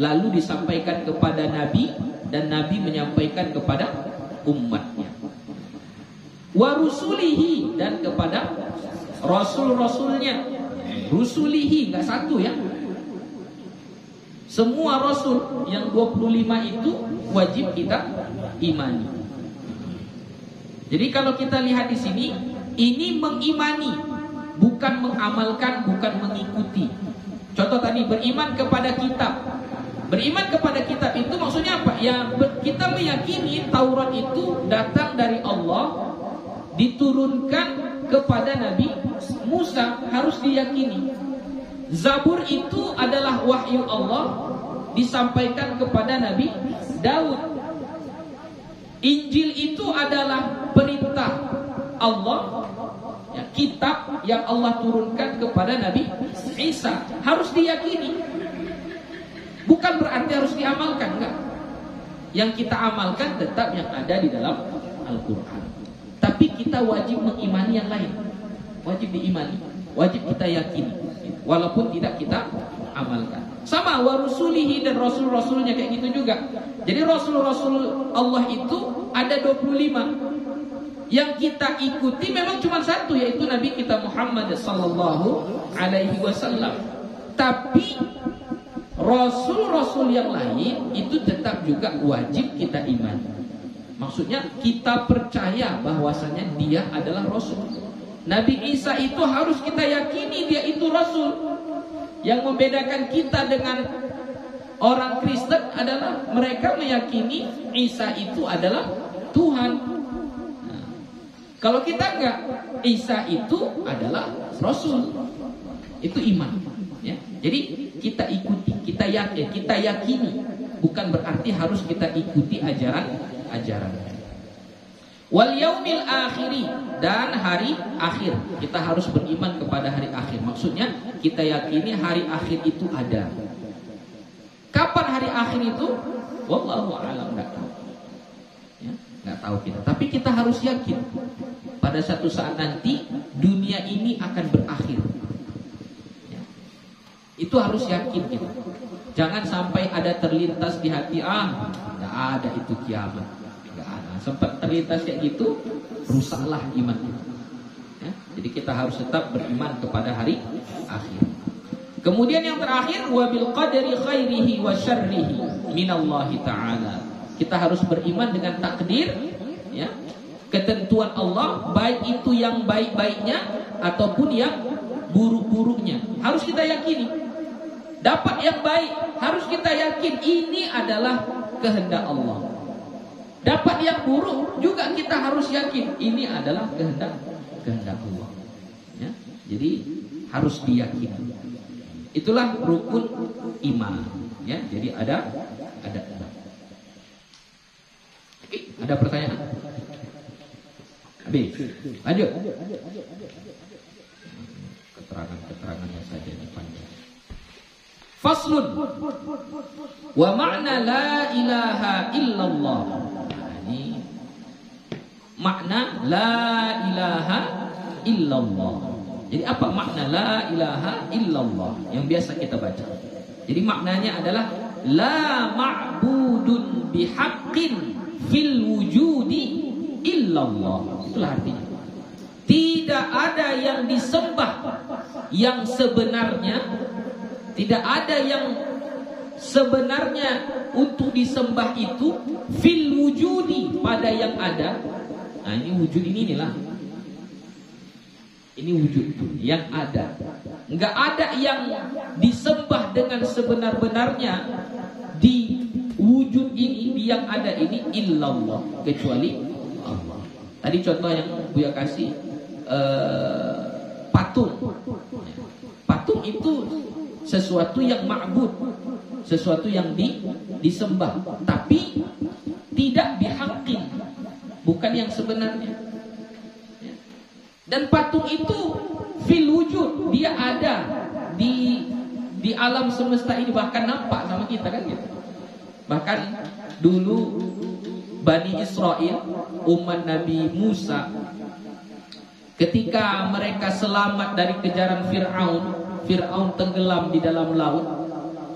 lalu disampaikan kepada nabi, dan nabi menyampaikan kepada umatnya. Wa rusulihi, dan kepada rasul-rasulnya. Rusulihi enggak satu ya. Semua rasul yang 25 itu wajib kita imani. Jadi kalau kita lihat di sini, ini mengimani, bukan mengamalkan, bukan mengikuti. Contoh tadi, beriman kepada kitab. Beriman kepada kitab itu maksudnya apa? Ya, kita meyakini Taurat itu datang dari Allah, diturunkan kepada Nabi Musa, harus diyakini. Zabur itu adalah wahyu Allah, disampaikan kepada Nabi Daud. Injil itu adalah perintah Allah, ya, kitab yang Allah turunkan kepada Nabi Isa, harus diyakini. Bukan berarti harus diamalkan, enggak. Yang kita amalkan tetap yang ada di dalam Al-Quran. Tapi kita wajib mengimani yang lain. Wajib diimani, wajib kita yakini, walaupun tidak kita amalkan. Sama wa rusulihi, dan rasul-rasulnya kayak gitu juga. Jadi rasul-rasul Allah itu ada 25. Yang kita ikuti memang cuma satu, yaitu Nabi kita Muhammad sallallahu alaihi wasallam. Tapi rasul-rasul yang lain itu tetap juga wajib kita imani. Maksudnya kita percaya bahwasanya dia adalah rasul. Nabi Isa itu harus kita yakini dia itu rasul. Yang membedakan kita dengan orang Kristen adalah mereka meyakini Isa itu adalah Tuhan. Nah, kalau kita enggak, Isa itu adalah rasul. Itu iman, ya. Jadi kita ikuti, kita yakini, bukan berarti harus kita ikuti ajaran. Wal yaumil akhiri, dan hari akhir. Kita harus beriman kepada hari akhir. Maksudnya kita yakini hari akhir itu ada. Kapan hari akhir itu? Wallahu a'lam, enggak tahu. Ya, enggak tahu kita. Tapi kita harus yakin pada satu saat nanti dunia ini akan berakhir. Ya. Itu harus yakin kita. Jangan sampai ada terlintas di hati, enggak ada itu kiamat. Sempat terlintas kayak gitu, rusaklah iman kita. Ya, jadi kita harus tetap beriman kepada hari akhir. Kemudian yang terakhir, wa bil qadri khairihi wa syarrihi minallahi ta'ala. Kita harus beriman dengan takdir, ya, ketentuan Allah, baik itu yang baik-baiknya ataupun yang buruk-buruknya. Harus kita yakini. Dapat yang baik, harus kita yakin ini adalah kehendak Allah. Dapat yang buruk juga kita harus yakin ini adalah kehendak Allah. Ya, jadi harus diyakini. Itulah rukun iman. Ya, jadi ada. Ada pertanyaan? Habis. Lanjut. Keterangannya saja ini panjang. Faslun. Wa ma'na la ilaha illallah. Ini makna la ilaha illallah. Jadi apa makna la ilaha illallah yang biasa kita baca? Jadi maknanya adalah la ma'budun bihaqqin fil wujudi illallah. Itulah artinya. Tidak ada yang disembah yang sebenarnya, tidak ada yang sebenarnya untuk disembah itu fil wujudi, pada yang ada. Nah, ini wujud inilah. Ini wujud yang ada. Enggak ada yang disembah dengan sebenar-benarnya di wujud ini, di yang ada ini, illallah, kecuali Allah. Tadi contoh yang Buya kasih, patung. Patung itu sesuatu yang ma'bud, sesuatu yang disembah, tapi tidak bihaqqin, bukan yang sebenarnya. Dan patung itu Fil wujud, dia ada di alam semesta ini, bahkan nampak sama kita kan gitu. Bahkan dulu Bani Israel, umat Nabi Musa, ketika mereka selamat dari kejaran Fir'aun tenggelam di dalam laut,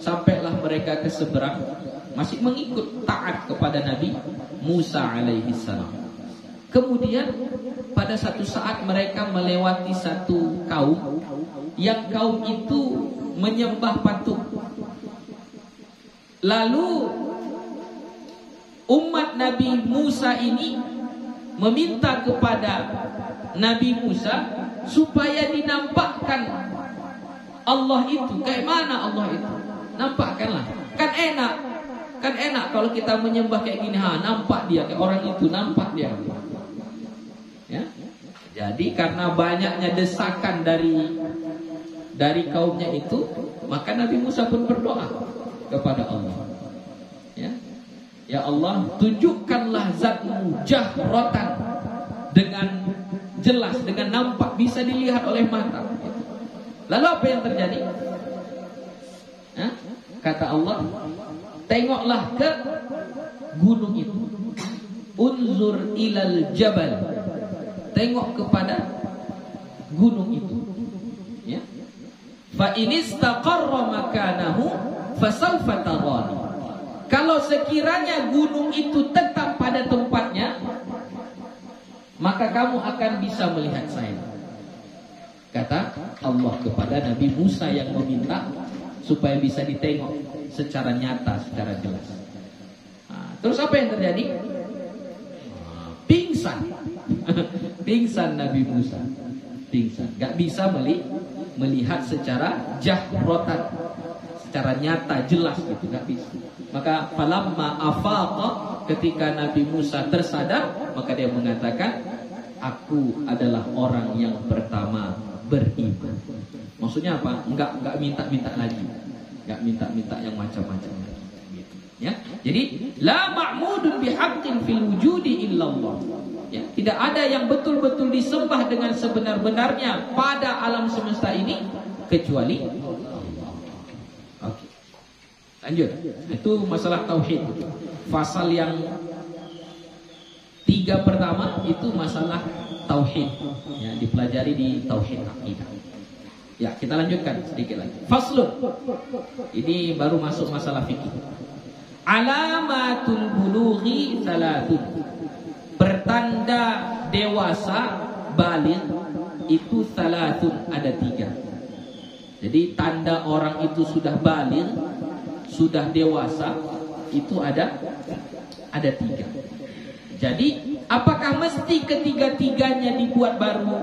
sampailah mereka ke seberang, masih mengikut taat kepada Nabi Musa alaihi salam. Kemudian pada satu saat mereka melewati satu kaum, yang kaum itu menyembah patung. Lalu umat Nabi Musa ini meminta kepada Nabi Musa supaya dinampakkan Allah itu. Kayak mana Allah itu? Nampakkanlah. Kan enak kalau kita menyembah kayak gini, nampak dia kayak orang itu, nampak dia. Ya. Jadi karena banyaknya desakan dari kaumnya itu, maka Nabi Musa pun berdoa kepada Allah. Ya Allah, tunjukkanlah zatmu jahratan, dengan jelas, dengan nampak, bisa dilihat oleh mata. Lalu apa yang terjadi? Kata Allah, tengoklah ke gunung itu. Unzur ilal jabal, tengok kepada gunung itu. Ya. Fa inistaqarra makanahu fasawfa tarani. Kalau sekiranya gunung itu tetap pada tempatnya, maka kamu akan bisa melihat saya. Kata Allah kepada Nabi Musa yang meminta supaya bisa ditengok secara nyata, secara jelas. Terus apa yang terjadi? Pingsan. Pingsan Nabi Musa. Pingsan. Gak bisa melihat secara jahrotan, secara nyata, jelas gitu. Gak bisa. Maka falamma afaqa, ketika Nabi Musa tersadar, maka dia mengatakan, aku adalah orang yang pertama beriman. Maksudnya apa? Enggak minta-minta lagi. Enggak minta-minta yang macam-macam lagi. Gitu. Ya. Jadi la ma'mudun bihaqqin fil wujudi illallah. Ya, tidak ada yang betul-betul disembah dengan sebenar-benarnya pada alam semesta ini kecuali Allah. Oke. Lanjut. Itu masalah tauhid. Fasal yang 3 pertama itu masalah tauhid. Ya, dipelajari di tauhid akidah. Ya, kita lanjutkan sedikit lagi. Faslun. Ini baru masuk masalah fikih. Alamatul bulughi salatun. Pertanda dewasa baligh itu salatun, ada 3. Jadi tanda orang itu sudah baligh, sudah dewasa, itu ada 3. Jadi apakah mesti ketiga-tiganya dibuat baru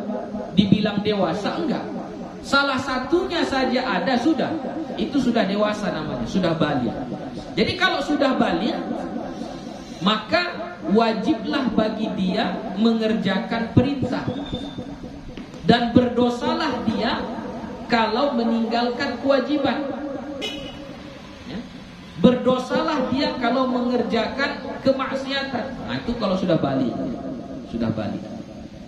dibilang dewasa? Enggak. Salah satunya saja ada, sudah. Itu sudah dewasa namanya, sudah baligh. Jadi kalau sudah baligh, maka wajiblah bagi dia mengerjakan perintah. Dan berdosalah dia kalau meninggalkan kewajiban. Ya. Berdosalah dia kalau mengerjakan kemaksiatan. Nah, itu kalau sudah baligh. Sudah baligh.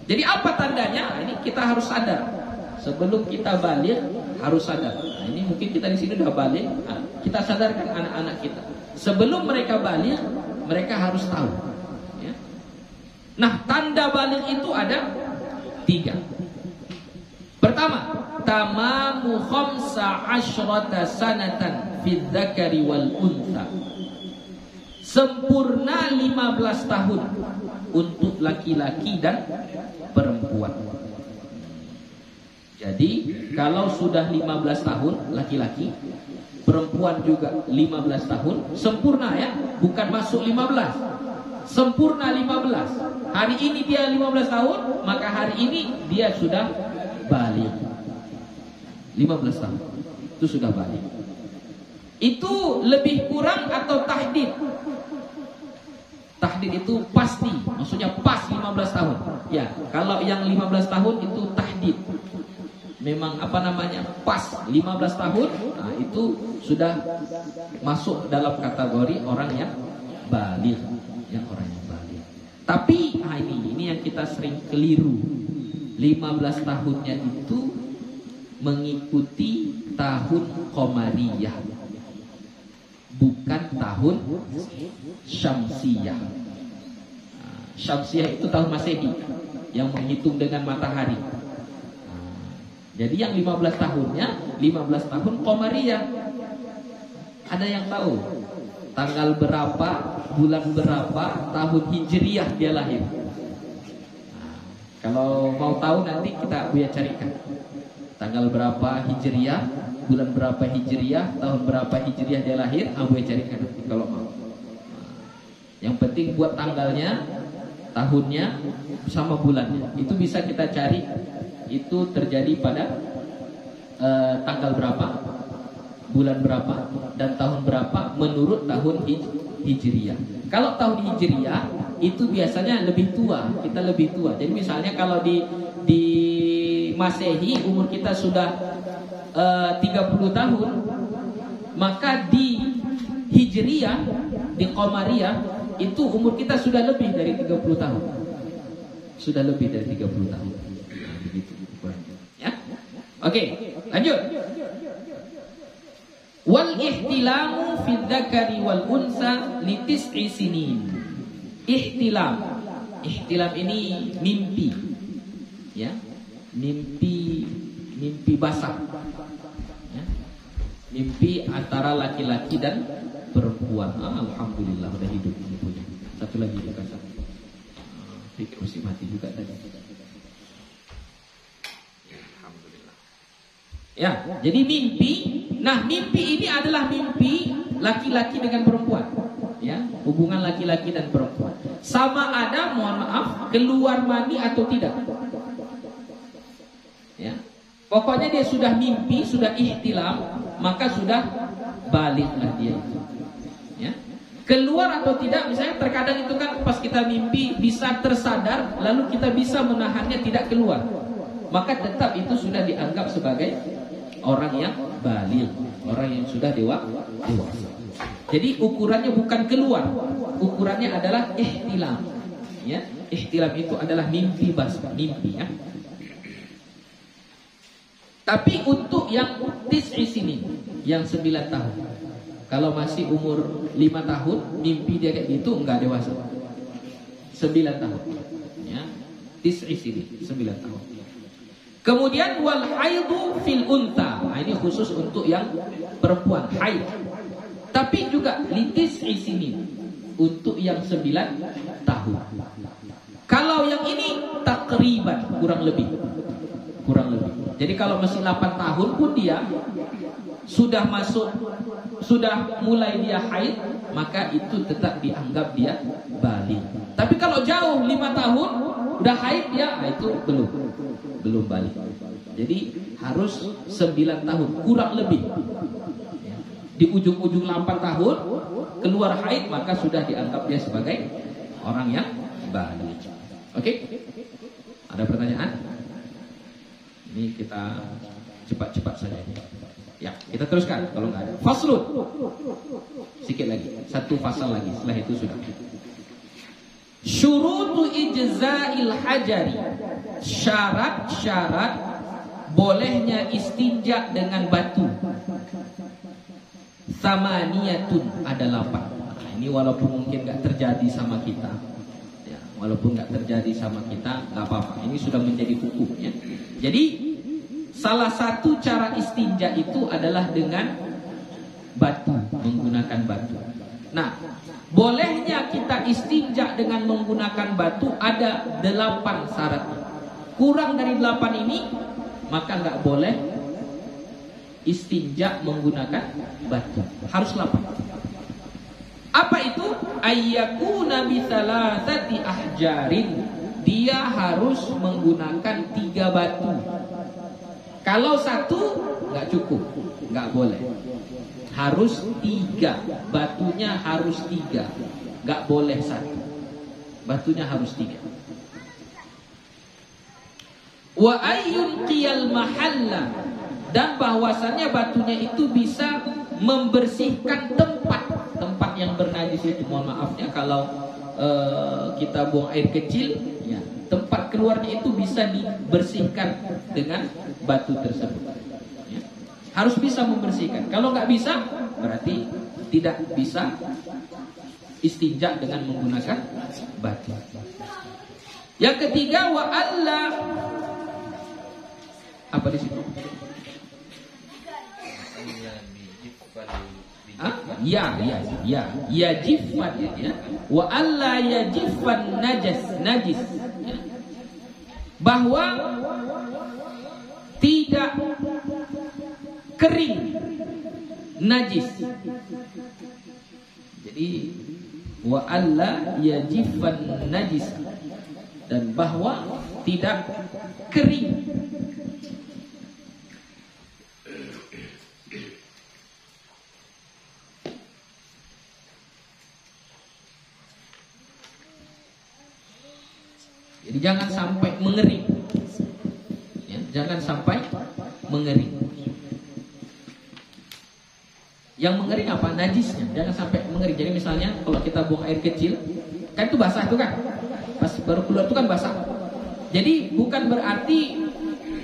Jadi apa tandanya? Ini kita harus sadar. Sebelum kita baligh harus sadar. Nah, ini mungkin kita di sini sudah baligh. Nah, kita sadarkan anak-anak kita. Sebelum mereka baligh, mereka harus tahu. Ya. Nah, tanda baligh itu ada 3. Pertama, tamamu khamsa asyrata sanatan fi dzakari wal untha. Sempurna 15 tahun untuk laki-laki dan perempuan. Jadi kalau sudah 15 tahun laki-laki, perempuan juga 15 tahun, sempurna ya, bukan masuk 15. Sempurna 15. Hari ini dia 15 tahun, maka hari ini dia sudah baligh. 15 tahun. Itu sudah baligh. Itu lebih kurang atau tahdid? Tahdid itu pasti, maksudnya pas 15 tahun. Ya, kalau yang 15 tahun itu tahdid. Memang pas 15 tahun, nah itu sudah masuk dalam kategori orang yang baligh, yang orang yang baligh. Tapi ini yang kita sering keliru. 15 tahunnya itu mengikuti tahun Qamariyah, bukan tahun Syamsiyah. Syamsiyah itu tahun Masehi yang menghitung dengan matahari. Jadi yang 15 tahunnya 15 tahun Qamariyah. Ada yang tahu tanggal berapa, bulan berapa, tahun Hijriyah dia lahir? Kalau mau tahu nanti kita carikan tanggal berapa Hijriyah, bulan berapa Hijriyah, tahun berapa Hijriyah dia lahir. Buya carikan nanti kalau mau. Yang penting buat tanggalnya, tahunnya, sama bulannya. Itu bisa kita cari. Itu terjadi pada tanggal berapa, bulan berapa, dan tahun berapa menurut tahun Hijriyah. Kalau tahun Hijriyah itu biasanya lebih tua, kita lebih tua. Jadi misalnya kalau di Masehi umur kita sudah 30 tahun, maka di Hijriyah, di Qamariyah itu umur kita sudah lebih dari 30 tahun. Sudah lebih dari 30 tahun. Begitu. Ya. Oke, lanjut. Wal ihtilamu fi dzakari wal unsa li tis'i sinin. Ihtilam. Ihtilam ini mimpi. Ya. Mimpi basah. Ya. Mimpi antara laki-laki dan perempuan. Alhamdulillah udah hidup punya. Satu lagi dikasih. Pikir mesti mati juga tadi. Alhamdulillah. Ya, jadi mimpi. Nah, mimpi ini adalah mimpi laki-laki dengan perempuan. Ya, hubungan laki-laki dan perempuan. Sama ada, mohon maaf, keluar mani atau tidak. Ya. Pokoknya dia sudah mimpi, sudah ihtilam, maka sudah baliklah dia. Ya. Keluar atau tidak, misalnya terkadang itu kan pas kita mimpi bisa tersadar, lalu kita bisa menahannya tidak keluar. Maka tetap itu sudah dianggap sebagai orang yang baligh, orang yang sudah dewasa. Jadi ukurannya bukan keluar, ukurannya adalah ihtilam. Ya, ihtilam itu adalah mimpi basah, mimpi ya. Tapi untuk yang tis'i sini, yang 9 tahun. Kalau masih umur 5 tahun, mimpi dia kayak gitu enggak dewasa. 9 tahun. Ya, tis'i sini, 9 tahun. Kemudian wal haidu fil unta. Nah, ini khusus untuk yang perempuan, haid. Tapi juga litis isini untuk yang 9 tahun. Kalau yang ini takriban, kurang lebih. Jadi kalau masih 8 tahun pun dia sudah mulai dia haid, maka itu tetap dianggap dia baligh. Tapi kalau jauh 5 tahun udah haid dia, itu belum baligh. Jadi harus 9 tahun kurang lebih. Di ujung-ujung 8 tahun keluar haid, maka sudah dianggap dia sebagai orang yang baligh. Oke? Ada pertanyaan? Ini kita cepat-cepat saja. Ya, kita teruskan kalau nggak ada. Faslun. Sedikit lagi, satu pasal lagi. Setelah itu sudah. Syurutu ijza'il hajari. Syarat-syarat bolehnya istinja dengan batu. Samaniyatun, ada 8. Nah, ini walaupun mungkin nggak terjadi sama kita. Ya, walaupun nggak terjadi sama kita, nggak apa-apa. Ini sudah menjadi hukumnya. Jadi salah satu cara istinja itu adalah dengan batu, menggunakan batu. Nah, bolehnya kita istinja dengan menggunakan batu ada 8 syarat. Kurang dari 8 ini, maka nggak boleh istinja menggunakan batu. Harus 8. Apa itu? Ayyakuna bisalasati ahjarin. Dia harus menggunakan 3 batu. Kalau 1 nggak cukup, nggak boleh. Harus 3, batunya harus 3, nggak boleh 1. Batunya harus 3. Wa ayyun qiyal mahalla, dan bahwasannya batunya itu bisa membersihkan tempat yang bernajis itu. Mohon maafnya kalau kita buang air kecil, ya, tempat keluarnya itu bisa dibersihkan dengan batu tersebut. Harus bisa membersihkan. Kalau nggak bisa, berarti tidak bisa istinja dengan menggunakan batu. Yang ketiga, wa alla, apa di situ? Yajifan ya. Wa alla yajifan najis. Ya. Bahwa tidak kering najis. Jadi wa alla yajifan najis, dan bahwa tidak kering. Jadi jangan sampai mengering, ya, jangan sampai mengering. Yang mengering apa? Najisnya, jangan sampai mengering. Jadi misalnya kalau kita buang air kecil, kan itu basah itu kan, pas baru keluar itu kan basah. Jadi bukan berarti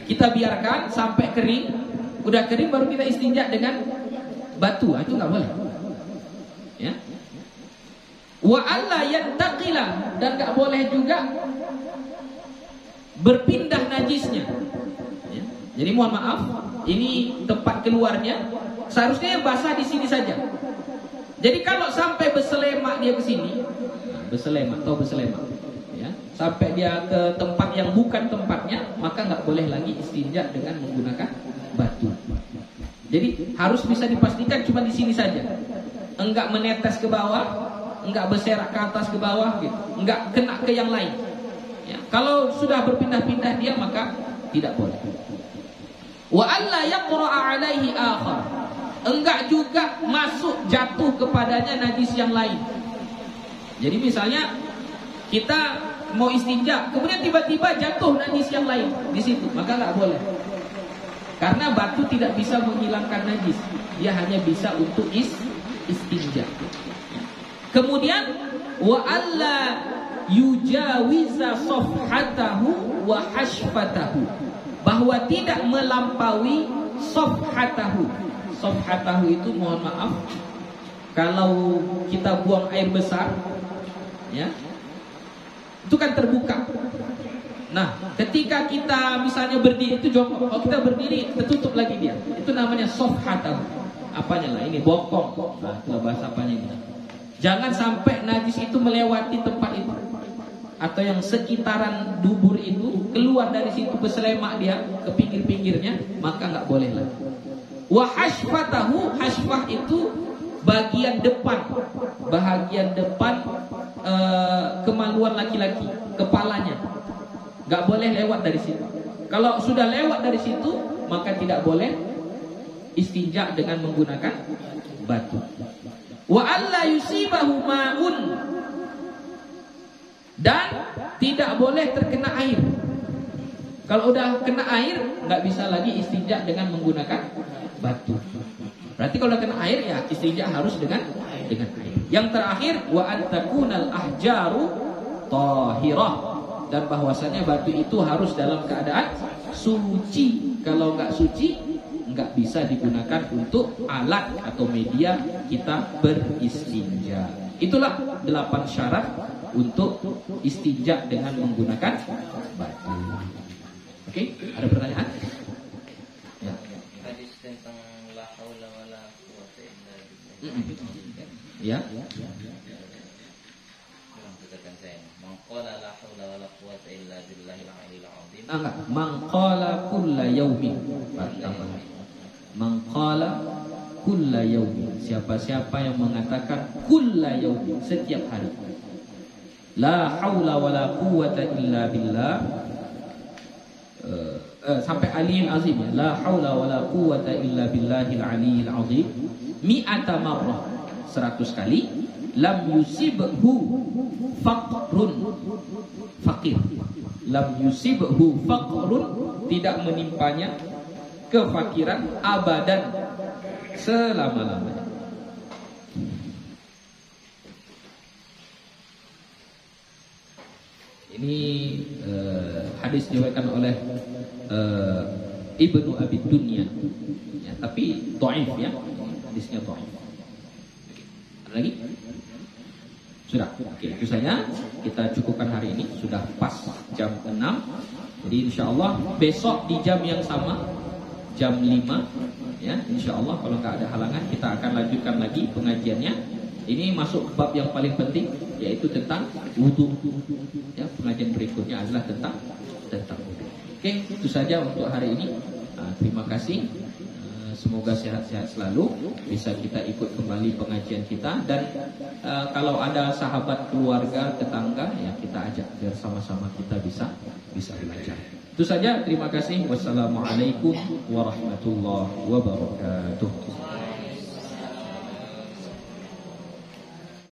kita biarkan sampai kering, udah kering baru kita istinja dengan batu, itu nggak boleh. Ya. Wa alla yantaqila, dan nggak boleh juga berpindah najisnya. Ya. Jadi mohon maaf, ini tempat keluarnya seharusnya yang basah di sini saja. Jadi kalau sampai berselemak dia ke sini, berselemak, ya, sampai dia ke tempat yang bukan tempatnya, maka nggak boleh lagi istinja dengan menggunakan batu. Jadi harus bisa dipastikan cuma di sini saja, enggak menetes ke bawah, enggak berserak ke atas ke bawah, gitu, enggak kena ke yang lain. Ya, kalau sudah berpindah-pindah dia maka tidak boleh. Wa alla yaqra'a 'alaihi akhar, enggak juga masuk jatuh kepadanya najis yang lain. Jadi misalnya kita mau istinja, kemudian tiba-tiba jatuh najis yang lain di situ, maka nggak boleh. Karena batu tidak bisa menghilangkan najis, dia hanya bisa untuk istinja. Kemudian wa alla yujawiza safhatahu wa hashfatahu, bahwa tidak melampaui safhatahu. Safhatahu itu mohon maaf, kalau kita buang air besar, ya, itu kan terbuka. Nah, ketika kita misalnya berdiri itu jongkok, kalau kita berdiri tertutup lagi dia, itu namanya safhatahu. Apanya lah ini, bokong. Nah, itu bahasa apanya ini. Jangan sampai najis itu melewati tempat itu, atau yang sekitaran dubur itu, keluar dari situ berselemak dia ke pinggir-pinggirnya, maka nggak boleh lagi. Wa hashfatahu, hashfah itu bagian depan kemaluan laki-laki, kepalanya, nggak boleh lewat dari situ. Kalau sudah lewat dari situ, maka tidak boleh istinja dengan menggunakan batu. Wa alla yusibahu ma'un, dan tidak boleh terkena air. Kalau udah kena air, nggak bisa lagi istinja dengan menggunakan batu. Berarti kalau udah kena air, ya istinja harus dengan air. Yang terakhir, wa antakunal ahjaru tahirah, dan bahwasanya batu itu harus dalam keadaan suci. Kalau nggak suci, nggak bisa digunakan untuk alat atau media kita beristinja. Itulah 8 syarat untuk istinja dengan menggunakan batu. Oke, ada pertanyaan? Ya. Hadis tentang la haula wala quwwata illa billah. Ya. Katakan saya, man qala la haula wala quwwata illa billahil aliyil azim. Enggak, man qala kulla yaumin. Man qala kulla yaumin, siapa-siapa yang mengatakan kulla yaumin, setiap hari, la haula wala quwwata illa billah, sampai aliyil azim, ya, la haula wala quwwata illa billahil aliyil azim, mi'ata marrah, 100 kali, lam yusibhu faqrun, fakir, lam yusibhu faqrun, tidak menimpanya kefakiran, abadan, selama-lamanya. Ini hadis diriwayatkan oleh Ibnu Abi Dunya. Ya, tapi dhaif ya. Hadisnya dhaif. Ada lagi? Sudah. Oke, itu saja. Kita cukupkan hari ini. Sudah pas jam 6. Jadi insyaallah besok di jam yang sama, jam 5 ya, insyaallah kalau nggak ada halangan kita akan lanjutkan lagi pengajiannya. Ini masuk bab yang paling penting, yaitu tentang wudu. Ya, pengajian berikutnya adalah tentang wudu. Oke, itu saja untuk hari ini. Terima kasih. Semoga sehat-sehat selalu, bisa kita ikut kembali pengajian kita, dan kalau ada sahabat, keluarga, tetangga ya kita ajak biar sama-sama kita bisa belajar. Itu saja, terima kasih. Wassalamualaikum warahmatullahi wabarakatuh.